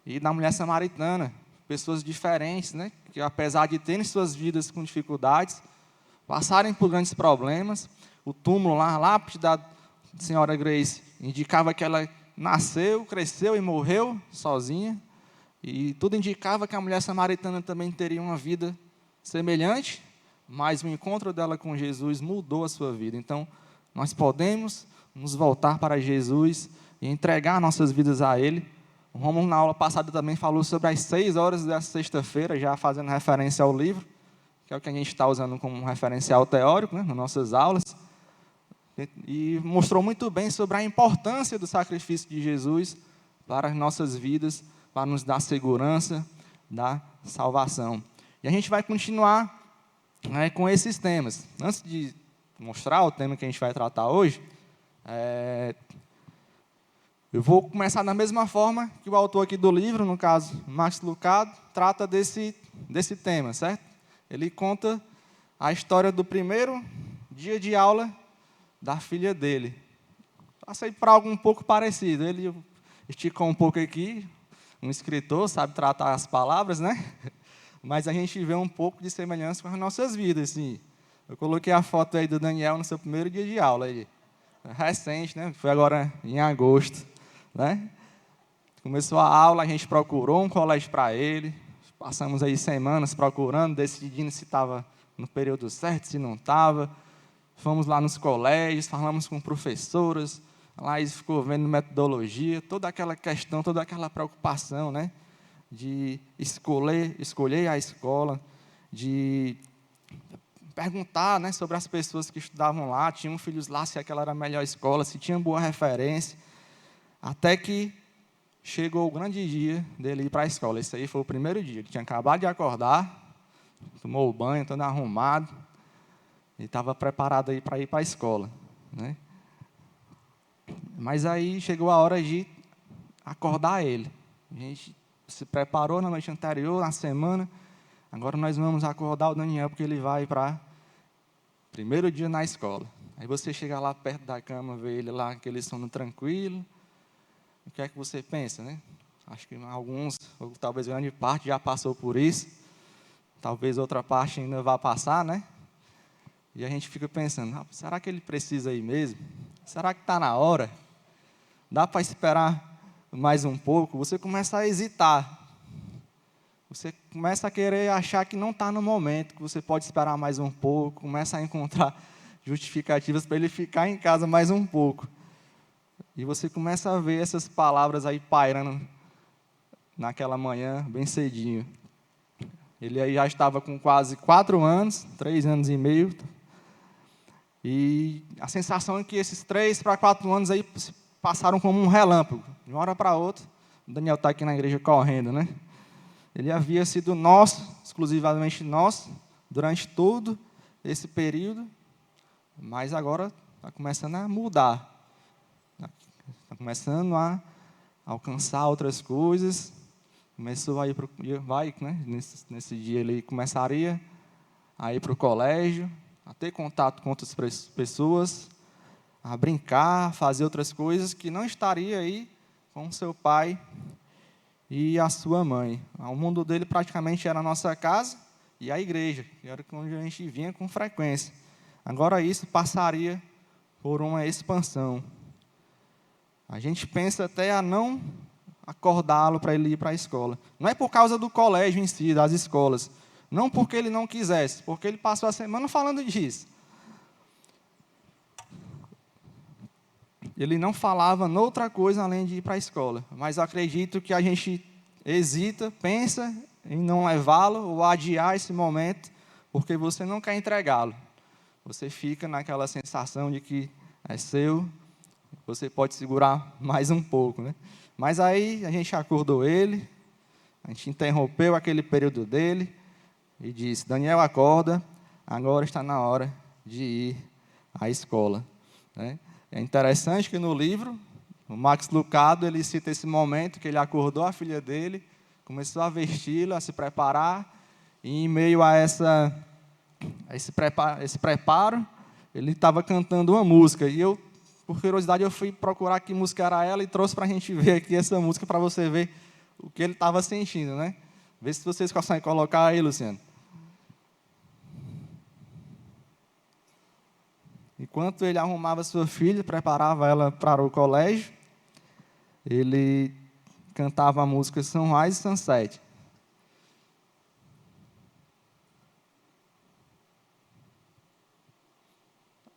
E da mulher samaritana, pessoas diferentes, né? Que apesar de terem suas vidas com dificuldades, passarem por grandes problemas. O túmulo lá, a lápide da senhora Grace, indicava que ela nasceu, cresceu e morreu sozinha, e tudo indicava que a mulher samaritana também teria uma vida semelhante, mas o encontro dela com Jesus mudou a sua vida. Então, nós podemos nos voltar para Jesus e entregar nossas vidas a Ele. O Romulo, na aula passada, também falou sobre as 6 horas dessa sexta-feira, já fazendo referência ao livro, que é o que a gente está usando como referencial teórico, né, nas nossas aulas. E mostrou muito bem sobre a importância do sacrifício de Jesus para as nossas vidas, para nos dar segurança da salvação. E a gente vai continuar com esses temas. Antes de mostrar o tema que a gente vai tratar hoje, eu vou começar da mesma forma que o autor aqui do livro, no caso, Max Lucado, trata desse tema, certo? Ele conta a história do primeiro dia de aula da filha dele. Passei para algo um pouco parecido. Ele esticou um pouco aqui, um escritor, sabe tratar as palavras, né? Mas a gente vê um pouco de semelhança com as nossas vidas, assim. Eu coloquei a foto aí do Daniel no seu primeiro dia de aula, aí. Recente, né? Foi agora em agosto, né? Começou a aula, a gente procurou um colégio para ele, passamos aí semanas procurando, decidindo se estava no período certo, se não estava. Fomos lá nos colégios, falamos com professoras, lá eles ficou vendo metodologia, toda aquela questão, toda aquela preocupação, né, de escolher a escola, de perguntar, né, sobre as pessoas que estudavam lá, tinham filhos lá, se aquela era a melhor escola, se tinha boa referência, até que chegou o grande dia dele ir para a escola. Esse aí foi o primeiro dia, ele tinha acabado de acordar, tomou o banho, todo arrumado, e estava preparado aí para ir para a escola, né? Mas aí chegou a hora de acordar ele. A gente se preparou na noite anterior, na semana. Agora nós vamos acordar o Daniel, porque ele vai para o primeiro dia na escola. Aí você chega lá perto da cama, vê ele lá, aquele sono tranquilo. O que é que você pensa, né? Acho que alguns, ou talvez grande parte, já passou por isso. Talvez outra parte ainda vá passar, né? E a gente fica pensando, será que ele precisa ir mesmo? Será que está na hora? Dá para esperar mais um pouco? Você começa a hesitar, você começa a querer achar que não está no momento, que você pode esperar mais um pouco, começa a encontrar justificativas para ele ficar em casa mais um pouco. E você começa a ver essas palavras aí pairando naquela manhã, bem cedinho. Ele aí já estava com quase 4 anos, 3 anos e meio. E a sensação é que esses 3 para 4 anos aí passaram como um relâmpago. De uma hora para outra, o Daniel está aqui na igreja correndo, né? Ele havia sido nosso, exclusivamente nosso, durante todo esse período, mas agora está começando a mudar. Está começando a alcançar outras coisas. Começou a ir para né? Nesse dia ele começaria a ir para o colégio, a ter contato com outras pessoas, a brincar, a fazer outras coisas que não estaria aí com seu pai e a sua mãe. O mundo dele praticamente era a nossa casa e a igreja, que era onde a gente vinha com frequência. Agora isso passaria por uma expansão. A gente pensa até a não acordá-lo para ele ir para a escola. Não é por causa do colégio em si, das escolas. Não porque ele não quisesse, porque ele passou a semana falando disso. Ele não falava noutra coisa além de ir para a escola. Mas acredito que a gente hesita, pensa em não levá-lo ou adiar esse momento, porque você não quer entregá-lo. Você fica naquela sensação de que é seu, você pode segurar mais um pouco, né? Mas aí a gente acordou ele, a gente interrompeu aquele período dele e disse: Daniel, acorda, agora está na hora de ir à escola. Né? É interessante que no livro, o Max Lucado, ele cita esse momento que ele acordou a filha dele, começou a vesti-la, a se preparar, e em meio a esse preparo, ele estava cantando uma música, e eu, por curiosidade, eu fui procurar que música era ela e trouxe para a gente ver aqui essa música para você ver o que ele estava sentindo, né? Vê se vocês conseguem colocar aí, Luciano. Enquanto ele arrumava sua filha, preparava ela para o colégio, ele cantava a música Sunrise e Sunset.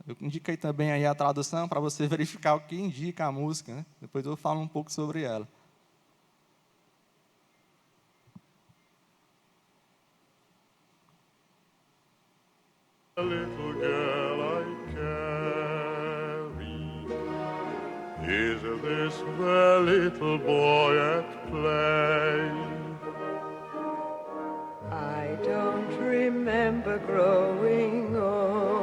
Eu indiquei também aí a tradução para você verificar o que indica a música, né? Depois eu falo um pouco sobre ela. A little girl I carry, is this the little boy at play? I don't remember growing older.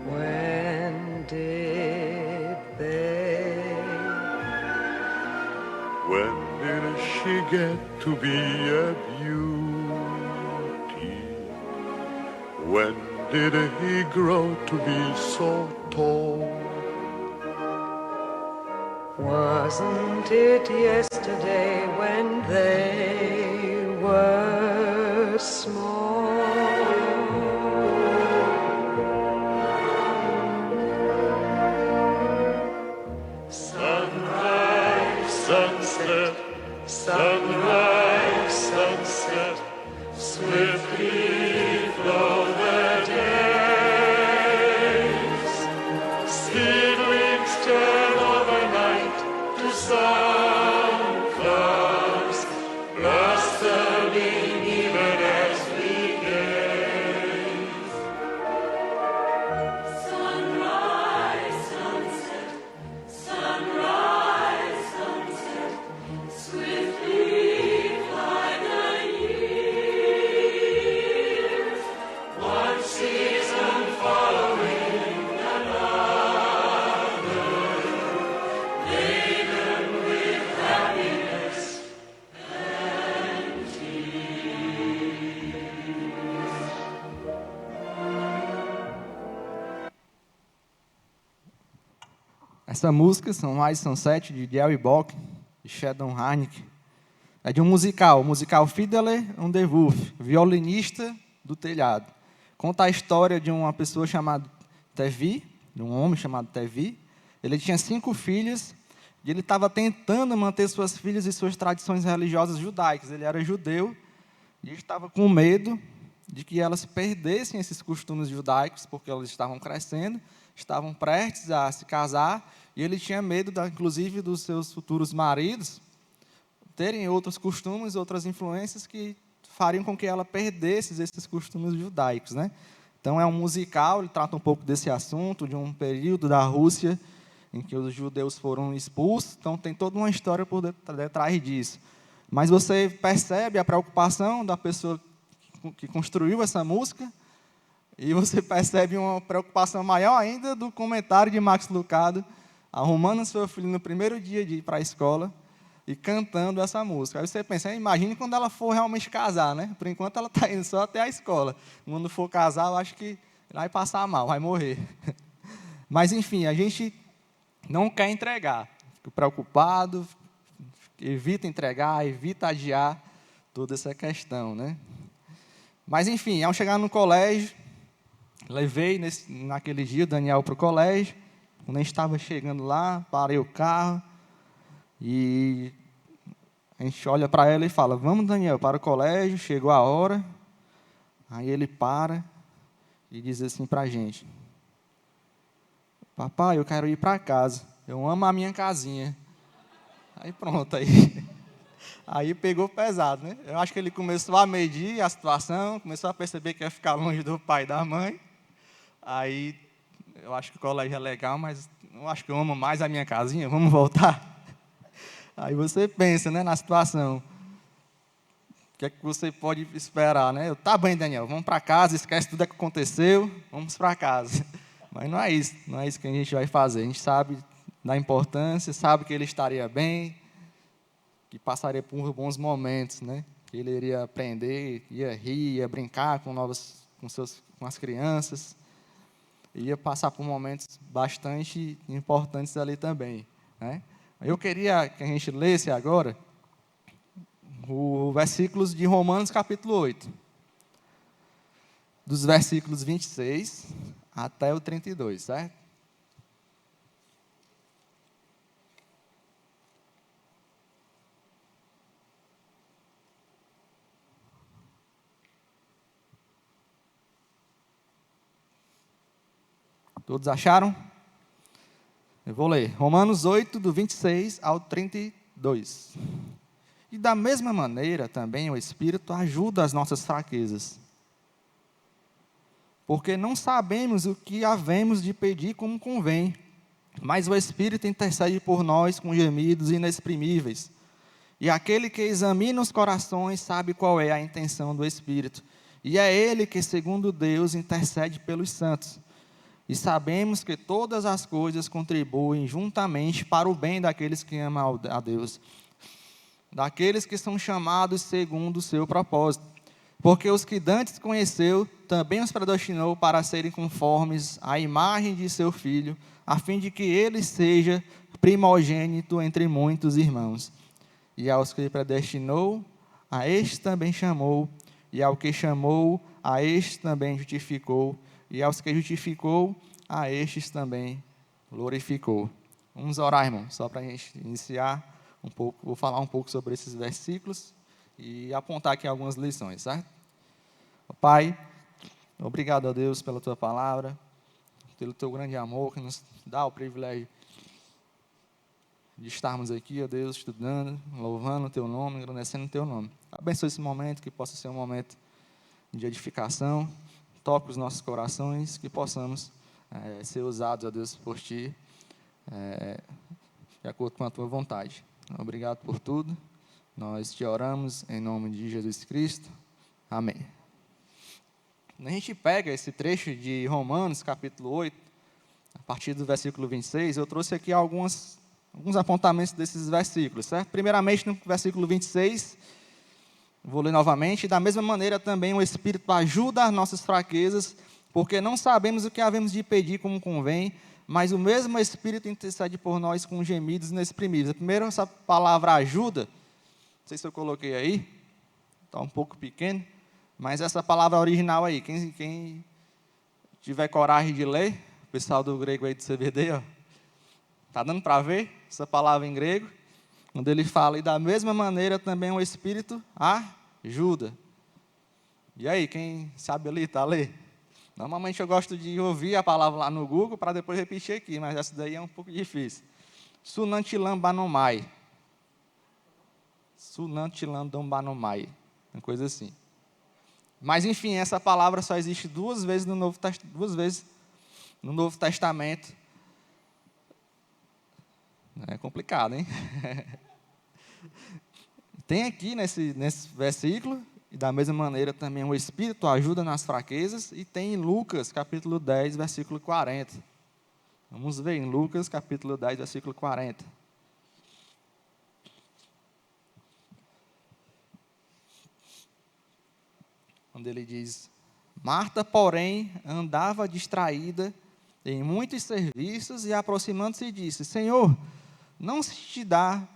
When did they? When did she get to be a beauty? When did he grow to be so tall? Wasn't it yesterday when they were small? Sunrise, sunset, sunrise, sunset, swiftly flow the days. Seedlings turn overnight to sunflowers, blossoming even as we gaze. Sunrise, sunset, sunrise, sunset, swiftly fly the years. One season following another, laden with happiness and tears. Essa música, Sunrise Sunset, de Jerry Bock e Sheldon Harnick, é de um musical, o musical Fiddler on the Roof, violinista do telhado. Conta a história de uma pessoa chamada Tevi, de um homem chamado Tevi. Ele tinha 5 filhas E ele estava tentando manter suas filhas e suas tradições religiosas judaicas. Ele era judeu e estava com medo de que elas perdessem esses costumes judaicos, porque elas estavam crescendo, estavam prestes a se casar, e ele tinha medo, inclusive, dos seus futuros maridos terem outros costumes, outras influências que fariam com que ela perdesse esses costumes judaicos, né? Então, é um musical, ele trata um pouco desse assunto, de um período da Rússia em que os judeus foram expulsos. Então, tem toda uma história por detrás disso. Mas você percebe a preocupação da pessoa que construiu essa música, e você percebe uma preocupação maior ainda do comentário de Max Lucado, arrumando seu filho no primeiro dia de ir para a escola e cantando essa música. Aí você pensa, imagine quando ela for realmente casar, né? Por enquanto ela está indo só até a escola. Quando for casar, eu acho que vai passar mal, vai morrer. Mas, enfim, a gente não quer entregar. Fica preocupado, evita entregar, evita adiar toda essa questão, né? Mas, enfim, ao chegar no colégio, levei naquele dia o Daniel para o colégio. Quando a gente estava chegando lá, parei o carro e a gente olha para ela e fala, vamos, Daniel, para o colégio, chegou a hora. Aí ele para e diz assim para a gente, papai, eu quero ir para casa, eu amo a minha casinha. Aí pronto, aí pegou pesado, né? Eu acho que ele começou a medir a situação, começou a perceber que ia ficar longe do pai e da mãe. Aí, eu acho que o colégio é legal, mas eu acho que eu amo mais a minha casinha, vamos voltar? Aí você pensa, né, na situação. O que é que você pode esperar, né? Tá bem, Daniel, vamos para casa, esquece tudo que aconteceu, vamos para casa. Mas não é isso que a gente vai fazer. A gente sabe da importância, sabe que ele estaria bem, que passaria por bons momentos, né? Que ele iria aprender, ia rir, ia brincar com as crianças, ia passar por momentos bastante importantes ali também, né? Eu queria que a gente lesse agora os versículos de Romanos, capítulo 8, dos versículos 26 até o 32, certo? Todos acharam? Eu vou ler. Romanos 8, do 26 ao 32. E da mesma maneira, também o Espírito ajuda as nossas fraquezas. Porque não sabemos o que havemos de pedir como convém, mas o Espírito intercede por nós com gemidos inexprimíveis. E aquele que examina os corações sabe qual é a intenção do Espírito. E é Ele que, segundo Deus, intercede pelos santos. E sabemos que todas as coisas contribuem juntamente para o bem daqueles que amam a Deus, daqueles que são chamados segundo o seu propósito. Porque os que dantes conheceu, também os predestinou para serem conformes à imagem de seu Filho, a fim de que ele seja primogênito entre muitos irmãos. E aos que predestinou, a este também chamou, e ao que chamou, a este também justificou, e aos que justificou, a estes também glorificou. Vamos orar, irmão, só para a gente iniciar um pouco. Vou falar um pouco sobre esses versículos e apontar aqui algumas lições, certo? Pai, obrigado a Deus pela tua palavra, pelo teu grande amor que nos dá o privilégio de estarmos aqui, ó Deus, estudando, louvando o teu nome, agradecendo o teu nome. Abençoe esse momento, que possa ser um momento de edificação. Toque os nossos corações, que possamos ser usados, ó Deus, por Ti, de acordo com a Tua vontade. Obrigado por tudo. Nós te oramos em nome de Jesus Cristo. Amém. Quando a gente pega esse trecho de Romanos, capítulo 8, a partir do versículo 26, eu trouxe aqui alguns apontamentos desses versículos, certo? Primeiramente, no versículo 26, vou ler novamente. Da mesma maneira, também o Espírito ajuda as nossas fraquezas, porque não sabemos o que havemos de pedir como convém, mas o mesmo Espírito intercede por nós com gemidos inexprimíveis. Primeiro, essa palavra ajuda, não sei se eu coloquei aí, está um pouco pequeno, mas essa palavra original aí, quem tiver coragem de ler, o pessoal do grego aí do CBD, ó, Está dando para ver essa palavra em grego? Quando ele fala, e da mesma maneira também o Espírito ajuda. E aí, quem sabe ali, está ler? Normalmente eu gosto de ouvir a palavra lá no Google para depois repetir aqui, mas essa daí é um pouco difícil. Sunantilambanomai. Sunantilambanomai. Uma coisa assim. Mas, enfim, essa palavra só existe duas vezes no Novo Testamento. É complicado, hein? Tem aqui nesse versículo, e da mesma maneira também o Espírito ajuda nas fraquezas, e tem em Lucas, capítulo 10, versículo 40. Vamos ver em Lucas, capítulo 10, versículo 40. Quando ele diz, Marta, porém, andava distraída em muitos serviços e aproximando-se disse, Senhor, não se te dá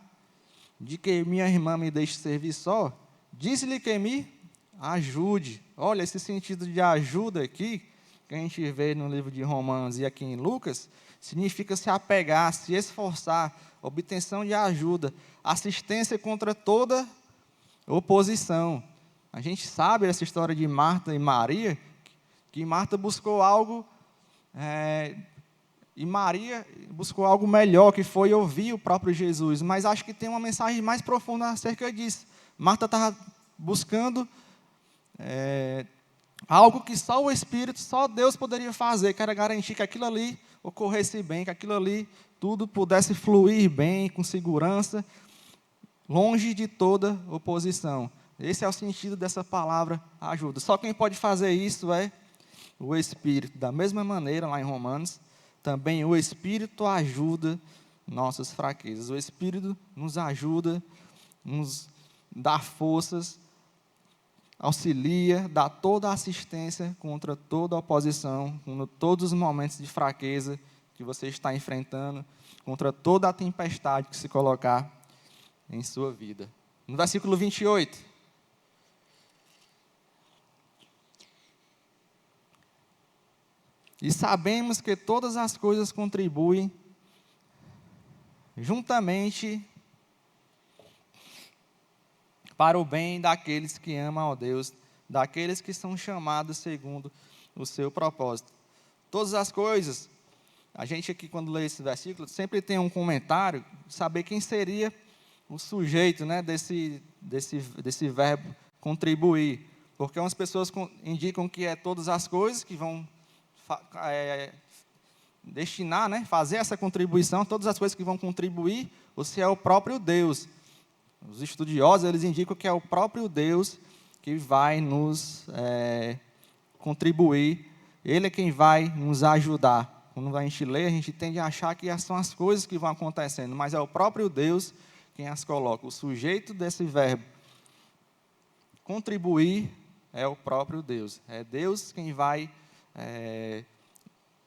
de que minha irmã me deixe servir só? Disse-lhe que me ajude. Olha, esse sentido de ajuda aqui, que a gente vê no livro de Romanos e aqui em Lucas, significa se apegar, se esforçar, obtenção de ajuda, assistência contra toda oposição. A gente sabe essa história de Marta e Maria, que Marta buscou algo, e Maria buscou algo melhor, que foi ouvir o próprio Jesus. Mas acho que tem uma mensagem mais profunda acerca disso. Marta estava buscando algo que só o Espírito, só Deus poderia fazer, que era garantir que aquilo ali ocorresse bem, que aquilo ali tudo pudesse fluir bem, com segurança, longe de toda oposição. Esse é o sentido dessa palavra ajuda. Só quem pode fazer isso é o Espírito. Da mesma maneira, lá em Romanos, também o Espírito ajuda nossas fraquezas. O Espírito nos ajuda, nos dá forças, auxilia, dá toda a assistência contra toda a oposição, contra todos os momentos de fraqueza que você está enfrentando, contra toda a tempestade que se colocar em sua vida. No versículo 28. E sabemos que todas as coisas contribuem juntamente para o bem daqueles que amam a Deus, daqueles que são chamados segundo o seu propósito. Todas as coisas, a gente aqui quando lê esse versículo, sempre tem um comentário, saber quem seria o sujeito, né, desse verbo contribuir. Porque umas pessoas indicam que é todas as coisas que vão destinar, né, fazer essa contribuição, todas as coisas que vão contribuir, ou se é o próprio Deus. Os estudiosos, eles indicam que é o próprio Deus que vai nos contribuir, Ele é quem vai nos ajudar. Quando a gente lê, a gente tende a achar que são as coisas que vão acontecendo, mas é o próprio Deus quem as coloca. O sujeito desse verbo contribuir é o próprio Deus. É Deus quem vai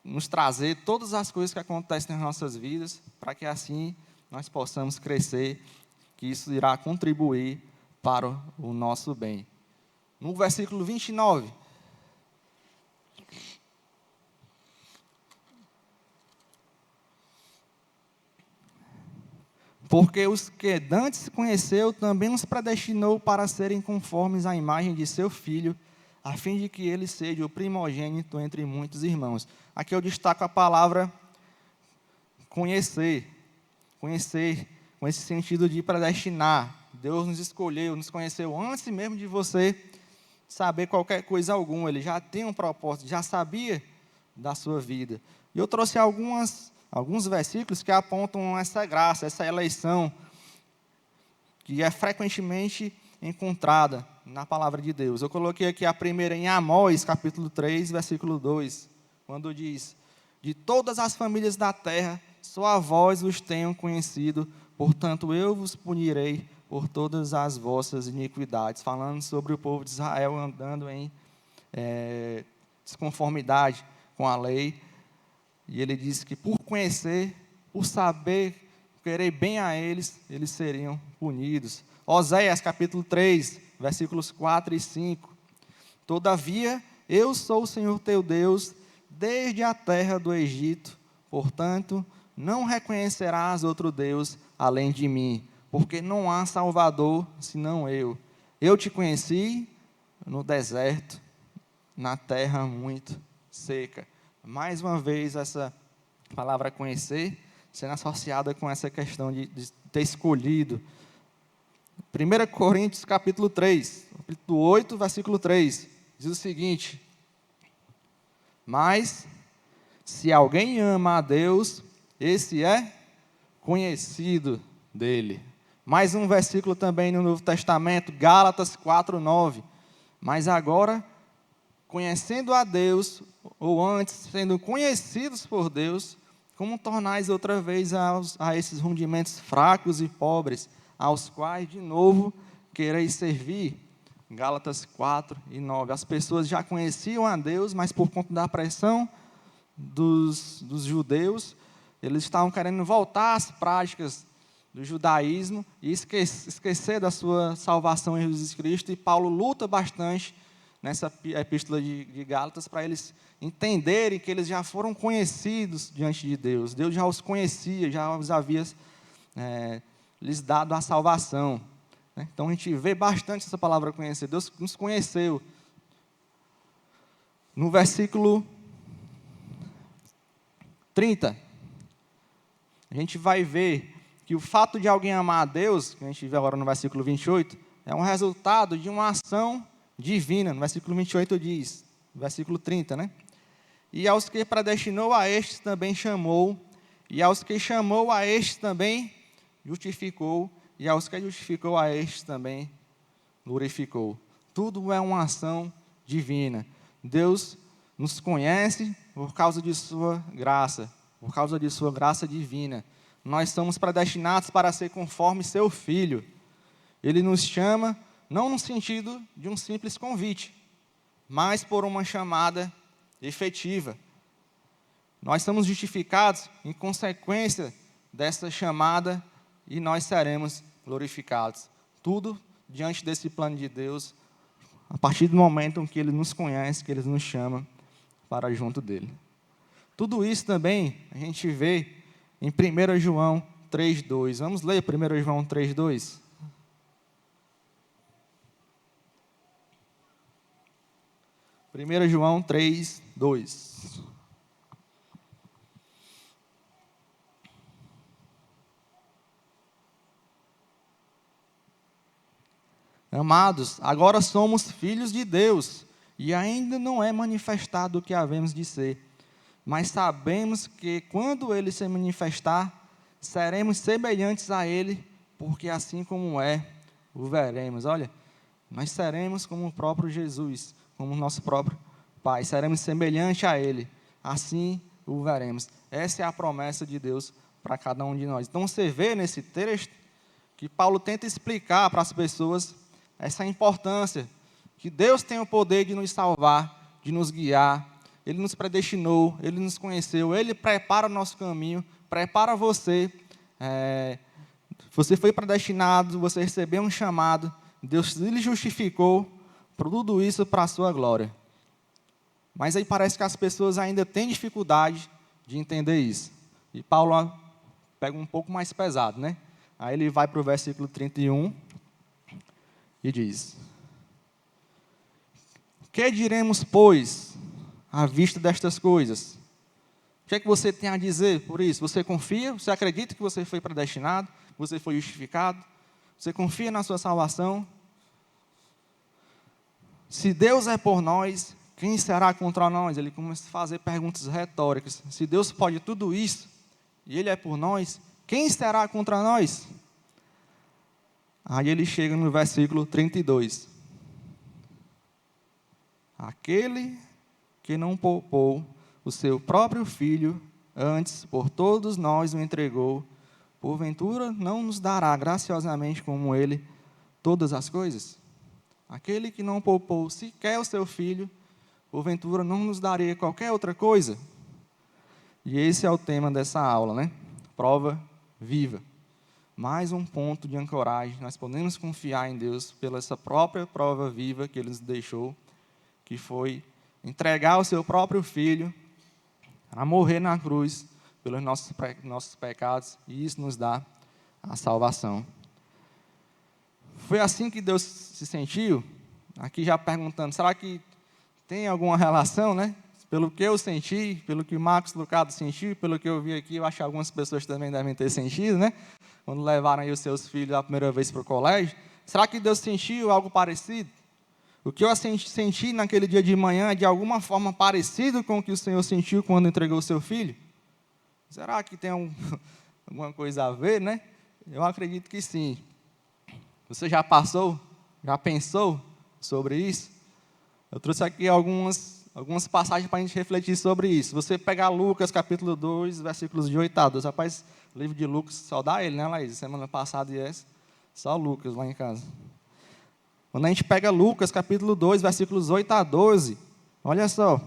nos trazer todas as coisas que acontecem nas nossas vidas, para que assim nós possamos crescer, que isso irá contribuir para o nosso bem. No versículo 29. Porque os que dantes conheceu, também os predestinou para serem conformes à imagem de seu Filho, a fim de que ele seja o primogênito entre muitos irmãos. Aqui eu destaco a palavra conhecer. Conhecer, com esse sentido de predestinar. Deus nos escolheu, nos conheceu antes mesmo de você saber qualquer coisa alguma. Ele já tem um propósito, já sabia da sua vida. E eu trouxe alguns versículos que apontam essa graça, essa eleição, que é frequentemente encontrada na palavra de Deus. Eu coloquei aqui a primeira em Amós, capítulo 3, versículo 2, quando diz, de todas as famílias da terra, só a vós os tenho conhecido, portanto eu vos punirei por todas as vossas iniquidades. Falando sobre o povo de Israel andando em desconformidade com a lei. E ele diz que por conhecer, por saber, querer bem a eles, eles seriam punidos. Oséias, capítulo 3, versículos 4 e 5. Todavia, eu sou o Senhor teu Deus, desde a terra do Egito. Portanto, não reconhecerás outro Deus além de mim, porque não há Salvador senão eu. Eu te conheci no deserto, na terra muito seca. Mais uma vez, essa palavra conhecer sendo associada com essa questão de ter escolhido. 1 Coríntios, capítulo 3, capítulo 8, versículo 3, diz o seguinte: mas, se alguém ama a Deus, esse é conhecido dele. Mais um versículo também no Novo Testamento, Gálatas 4:9. Mas agora, conhecendo a Deus, ou antes, sendo conhecidos por Deus, como tornais outra vez a esses rudimentos fracos e pobres, aos quais, de novo, quereis servir? Gálatas 4:9. As pessoas já conheciam a Deus, mas por conta da pressão dos judeus, eles estavam querendo voltar às práticas do judaísmo e esquecer da sua salvação em Jesus Cristo. E Paulo luta bastante nessa epístola de Gálatas para eles entenderem que eles já foram conhecidos diante de Deus. Deus já os conhecia, já os havia lhes dado a salvação. Então a gente vê bastante essa palavra conhecer. Deus nos conheceu. No versículo 30, a gente vai ver que o fato de alguém amar a Deus, que a gente vê agora no versículo 28, é um resultado de uma ação divina. No versículo 28 diz, no versículo 30, né? E aos que predestinou, a estes também chamou, e aos que chamou, a estes também justificou, e aos que justificou, a estes também glorificou. Tudo é uma ação divina. Deus nos conhece por causa de sua graça divina. Nós somos predestinados para ser conforme seu Filho. Ele nos chama, não no sentido de um simples convite, mas por uma chamada efetiva. Nós somos justificados em consequência dessa chamada e nós seremos glorificados. Tudo diante desse plano de Deus, a partir do momento em que Ele nos conhece, que Ele nos chama para junto dEle. Tudo isso também a gente vê em 1 João 3:2. Vamos ler 1 João 3:2? Primeira João 3:2. Amados, agora somos filhos de Deus, e ainda não é manifestado o que havemos de ser. Mas sabemos que, quando Ele se manifestar, seremos semelhantes a Ele, porque assim como é, o veremos. Olha, nós seremos como o próprio Jesus, como o nosso próprio Pai. Seremos semelhantes a Ele, assim o veremos. Essa é a promessa de Deus para cada um de nós. Então, você vê nesse texto que Paulo tenta explicar para as pessoas essa importância, que Deus tem o poder de nos salvar, de nos guiar. Ele nos predestinou, Ele nos conheceu, Ele prepara o nosso caminho, prepara você. Você foi predestinado, você recebeu um chamado, Deus lhe justificou, por tudo isso para a sua glória. Mas aí parece que as pessoas ainda têm dificuldade de entender isso. E Paulo pega um pouco mais pesado, né? Aí ele vai para o versículo 31 e diz: que diremos, pois, à vista destas coisas? O que é que você tem a dizer por isso? Você confia? Você acredita que você foi predestinado? Você foi justificado? Você confia na sua salvação? Se Deus é por nós, quem será contra nós? Ele começa a fazer perguntas retóricas. Se Deus pode tudo isso, e Ele é por nós, quem será contra nós? Aí ele chega no versículo 32. Aquele que não poupou o seu próprio Filho, antes por todos nós o entregou, porventura não nos dará graciosamente como Ele todas as coisas? Aquele que não poupou sequer o seu Filho, porventura não nos daria qualquer outra coisa? E esse é o tema dessa aula, né? Prova viva. Mais um ponto de ancoragem. Nós podemos confiar em Deus pela essa própria prova viva que Ele nos deixou, que foi entregar o seu próprio Filho a morrer na cruz pelos nossos pecados, e isso nos dá a salvação. Foi assim que Deus se sentiu? Aqui já perguntando, será que tem alguma relação, né? Pelo que eu senti, pelo que o Marcos Lucado sentiu, pelo que eu vi aqui, eu acho que algumas pessoas também devem ter sentido, né? Quando levaram aí os seus filhos a primeira vez para o colégio. Será que Deus sentiu algo parecido? O que eu senti naquele dia de manhã é de alguma forma parecido com o que o Senhor sentiu quando entregou o seu filho? Será que tem alguma coisa a ver, né? Eu acredito que sim. Você já pensou sobre isso? Eu trouxe aqui algumas passagens para a gente refletir sobre isso. Você pegar Lucas, capítulo 2, versículos de 8 a 12. Rapaz, o livro de Lucas, só dá ele, né, Laís? Semana passada e essa, só Lucas lá em casa. Quando a gente pega Lucas, capítulo 2, versículos 8 a 12, olha só.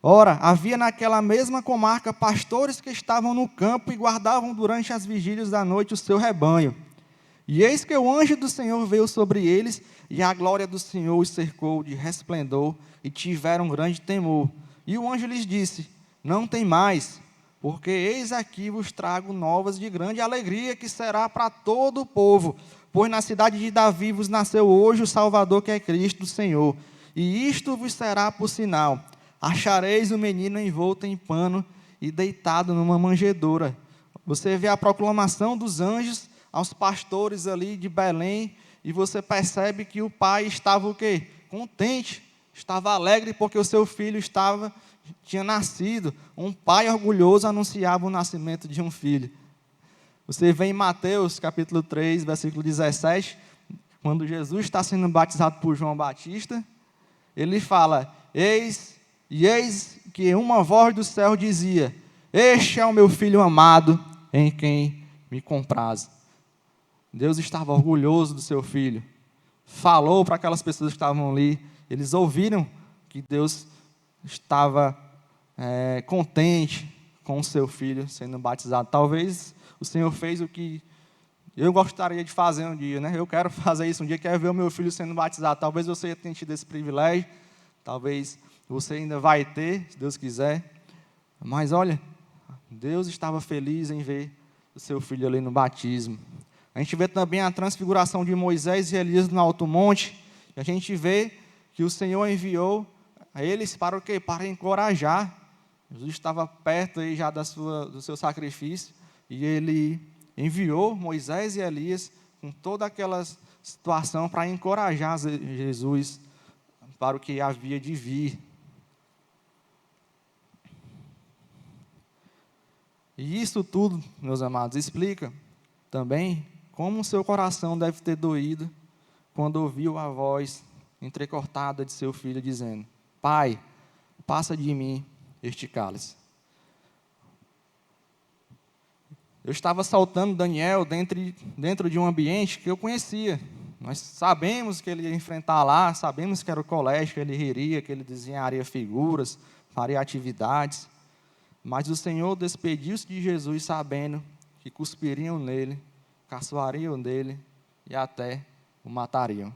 Ora, havia naquela mesma comarca pastores que estavam no campo e guardavam durante as vigílias da noite o seu rebanho. E eis que o anjo do Senhor veio sobre eles, e a glória do Senhor os cercou de resplendor, e tiveram grande temor. E o anjo lhes disse: não temais, porque eis aqui vos trago novas de grande alegria, que será para todo o povo. Pois na cidade de Davi vos nasceu hoje o Salvador, que é Cristo o Senhor. E isto vos será por sinal: achareis o menino envolto em pano e deitado numa manjedoura. Você vê a proclamação dos anjos aos pastores ali de Belém, e você percebe que o pai estava o quê? Contente, estava alegre porque o seu filho tinha nascido. Um pai orgulhoso anunciava o nascimento de um filho. Você vê em Mateus, capítulo 3, versículo 17, quando Jesus está sendo batizado por João Batista, ele fala: eis que uma voz do céu dizia: este é o meu filho amado, em quem me comprazo. Deus estava orgulhoso do seu filho. Falou para aquelas pessoas que estavam ali. Eles ouviram que Deus estava contente com o seu filho sendo batizado. Talvez o Senhor fez o que eu gostaria de fazer um dia, né? Eu quero fazer isso um dia, quero ver o meu filho sendo batizado. Talvez você tenha tido esse privilégio. Talvez você ainda vai ter, se Deus quiser. Mas olha, Deus estava feliz em ver o seu filho ali no batismo. A gente vê também a transfiguração de Moisés e Elias no alto monte. E a gente vê que o Senhor enviou a eles para o quê? Para encorajar. Jesus estava perto aí já do seu sacrifício. E ele enviou Moisés e Elias com toda aquela situação para encorajar Jesus para o que havia de vir. E isso tudo, meus amados, explica também como o seu coração deve ter doído quando ouviu a voz entrecortada de seu filho dizendo: Pai, passa de mim este cálice. Eu estava saltando Daniel dentro de um ambiente que eu conhecia. Nós sabemos que ele ia enfrentar lá, sabemos que era o colégio, que ele riria, que ele desenharia figuras, faria atividades. Mas o Senhor despediu-se de Jesus sabendo que cuspiriam nele, caçoariam dele e até o matariam.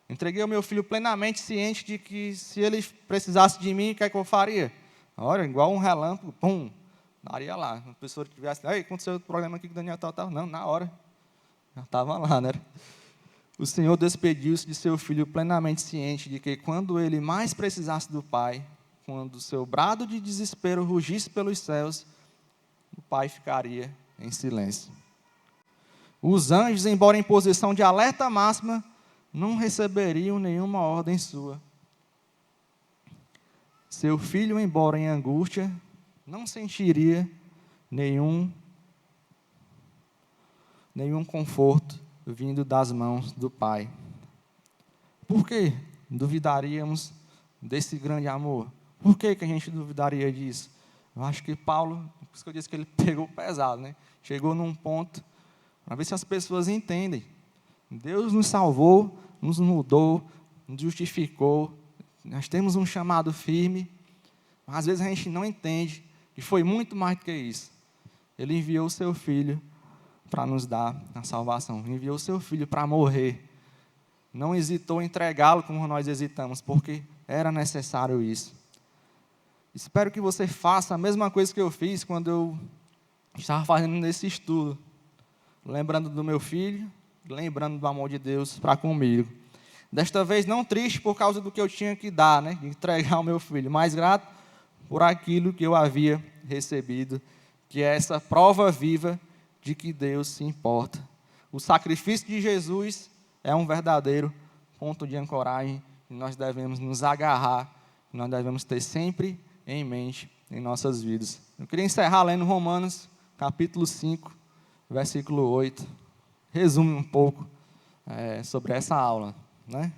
Entreguei o meu filho plenamente ciente de que se ele precisasse de mim, o que é que eu faria? Olha, igual um relâmpago, pum, daria lá. Uma pessoa que tivesse, aconteceu outro problema aqui com o Daniel, tal. Não, na hora, já estava lá, né? O Senhor despediu-se de seu filho plenamente ciente de que quando ele mais precisasse do Pai, quando o seu brado de desespero rugisse pelos céus, o Pai ficaria em silêncio. Os anjos, embora em posição de alerta máxima, não receberiam nenhuma ordem sua. Seu filho, embora em angústia, não sentiria nenhum conforto vindo das mãos do Pai. Por que duvidaríamos desse grande amor? Por que a gente duvidaria disso? Eu acho que Paulo, por isso que eu disse que ele pegou pesado, né? Chegou num ponto, para ver se as pessoas entendem. Deus nos salvou, nos mudou, nos justificou. Nós temos um chamado firme, mas às vezes a gente não entende que foi muito mais do que isso. Ele enviou o seu filho para nos dar a salvação. Enviou o seu filho para morrer. Não hesitou em entregá-lo como nós hesitamos, porque era necessário isso. Espero que você faça a mesma coisa que eu fiz quando eu estava fazendo esse estudo. Lembrando do meu filho, lembrando do amor de Deus para comigo. Desta vez não triste por causa do que eu tinha que dar, né? Entregar ao meu filho, mas grato por aquilo que eu havia recebido, que é essa prova viva de que Deus se importa. O sacrifício de Jesus é um verdadeiro ponto de ancoragem que nós devemos nos agarrar, que nós devemos ter sempre em mente em nossas vidas. Eu queria encerrar lendo Romanos, capítulo 5, versículo 8. Resume um pouco sobre essa aula, né?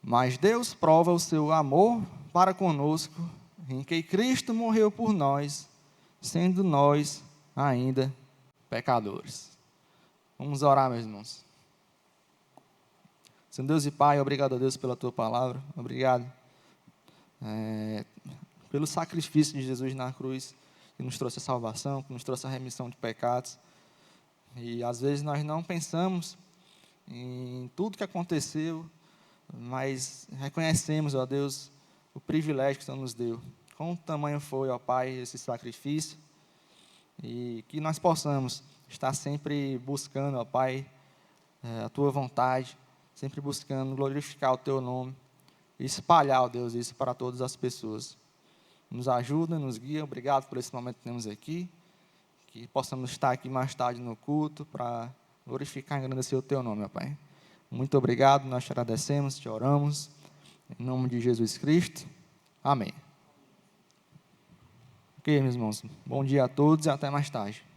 Mas Deus prova o seu amor para conosco, em que Cristo morreu por nós, sendo nós ainda pecadores. Vamos orar, meus irmãos. Senhor Deus e Pai, obrigado a Deus pela Tua palavra. Obrigado pelo sacrifício de Jesus na cruz, que nos trouxe a salvação, que nos trouxe a remissão de pecados. E às vezes nós não pensamos em tudo que aconteceu, mas reconhecemos, ó Deus, o privilégio que o Senhor nos deu. Quão tamanho foi, ó Pai, esse sacrifício, e que nós possamos estar sempre buscando, ó Pai, a Tua vontade, sempre buscando glorificar o Teu nome, e espalhar, ó Deus, isso para todas as pessoas. Nos ajuda, nos guia. Obrigado por esse momento que temos aqui, que possamos estar aqui mais tarde no culto para glorificar e engrandecer o Teu nome, ó Pai. Muito obrigado, nós te agradecemos, te oramos, em nome de Jesus Cristo. Amém. Ok, meus irmãos, bom dia a todos e até mais tarde.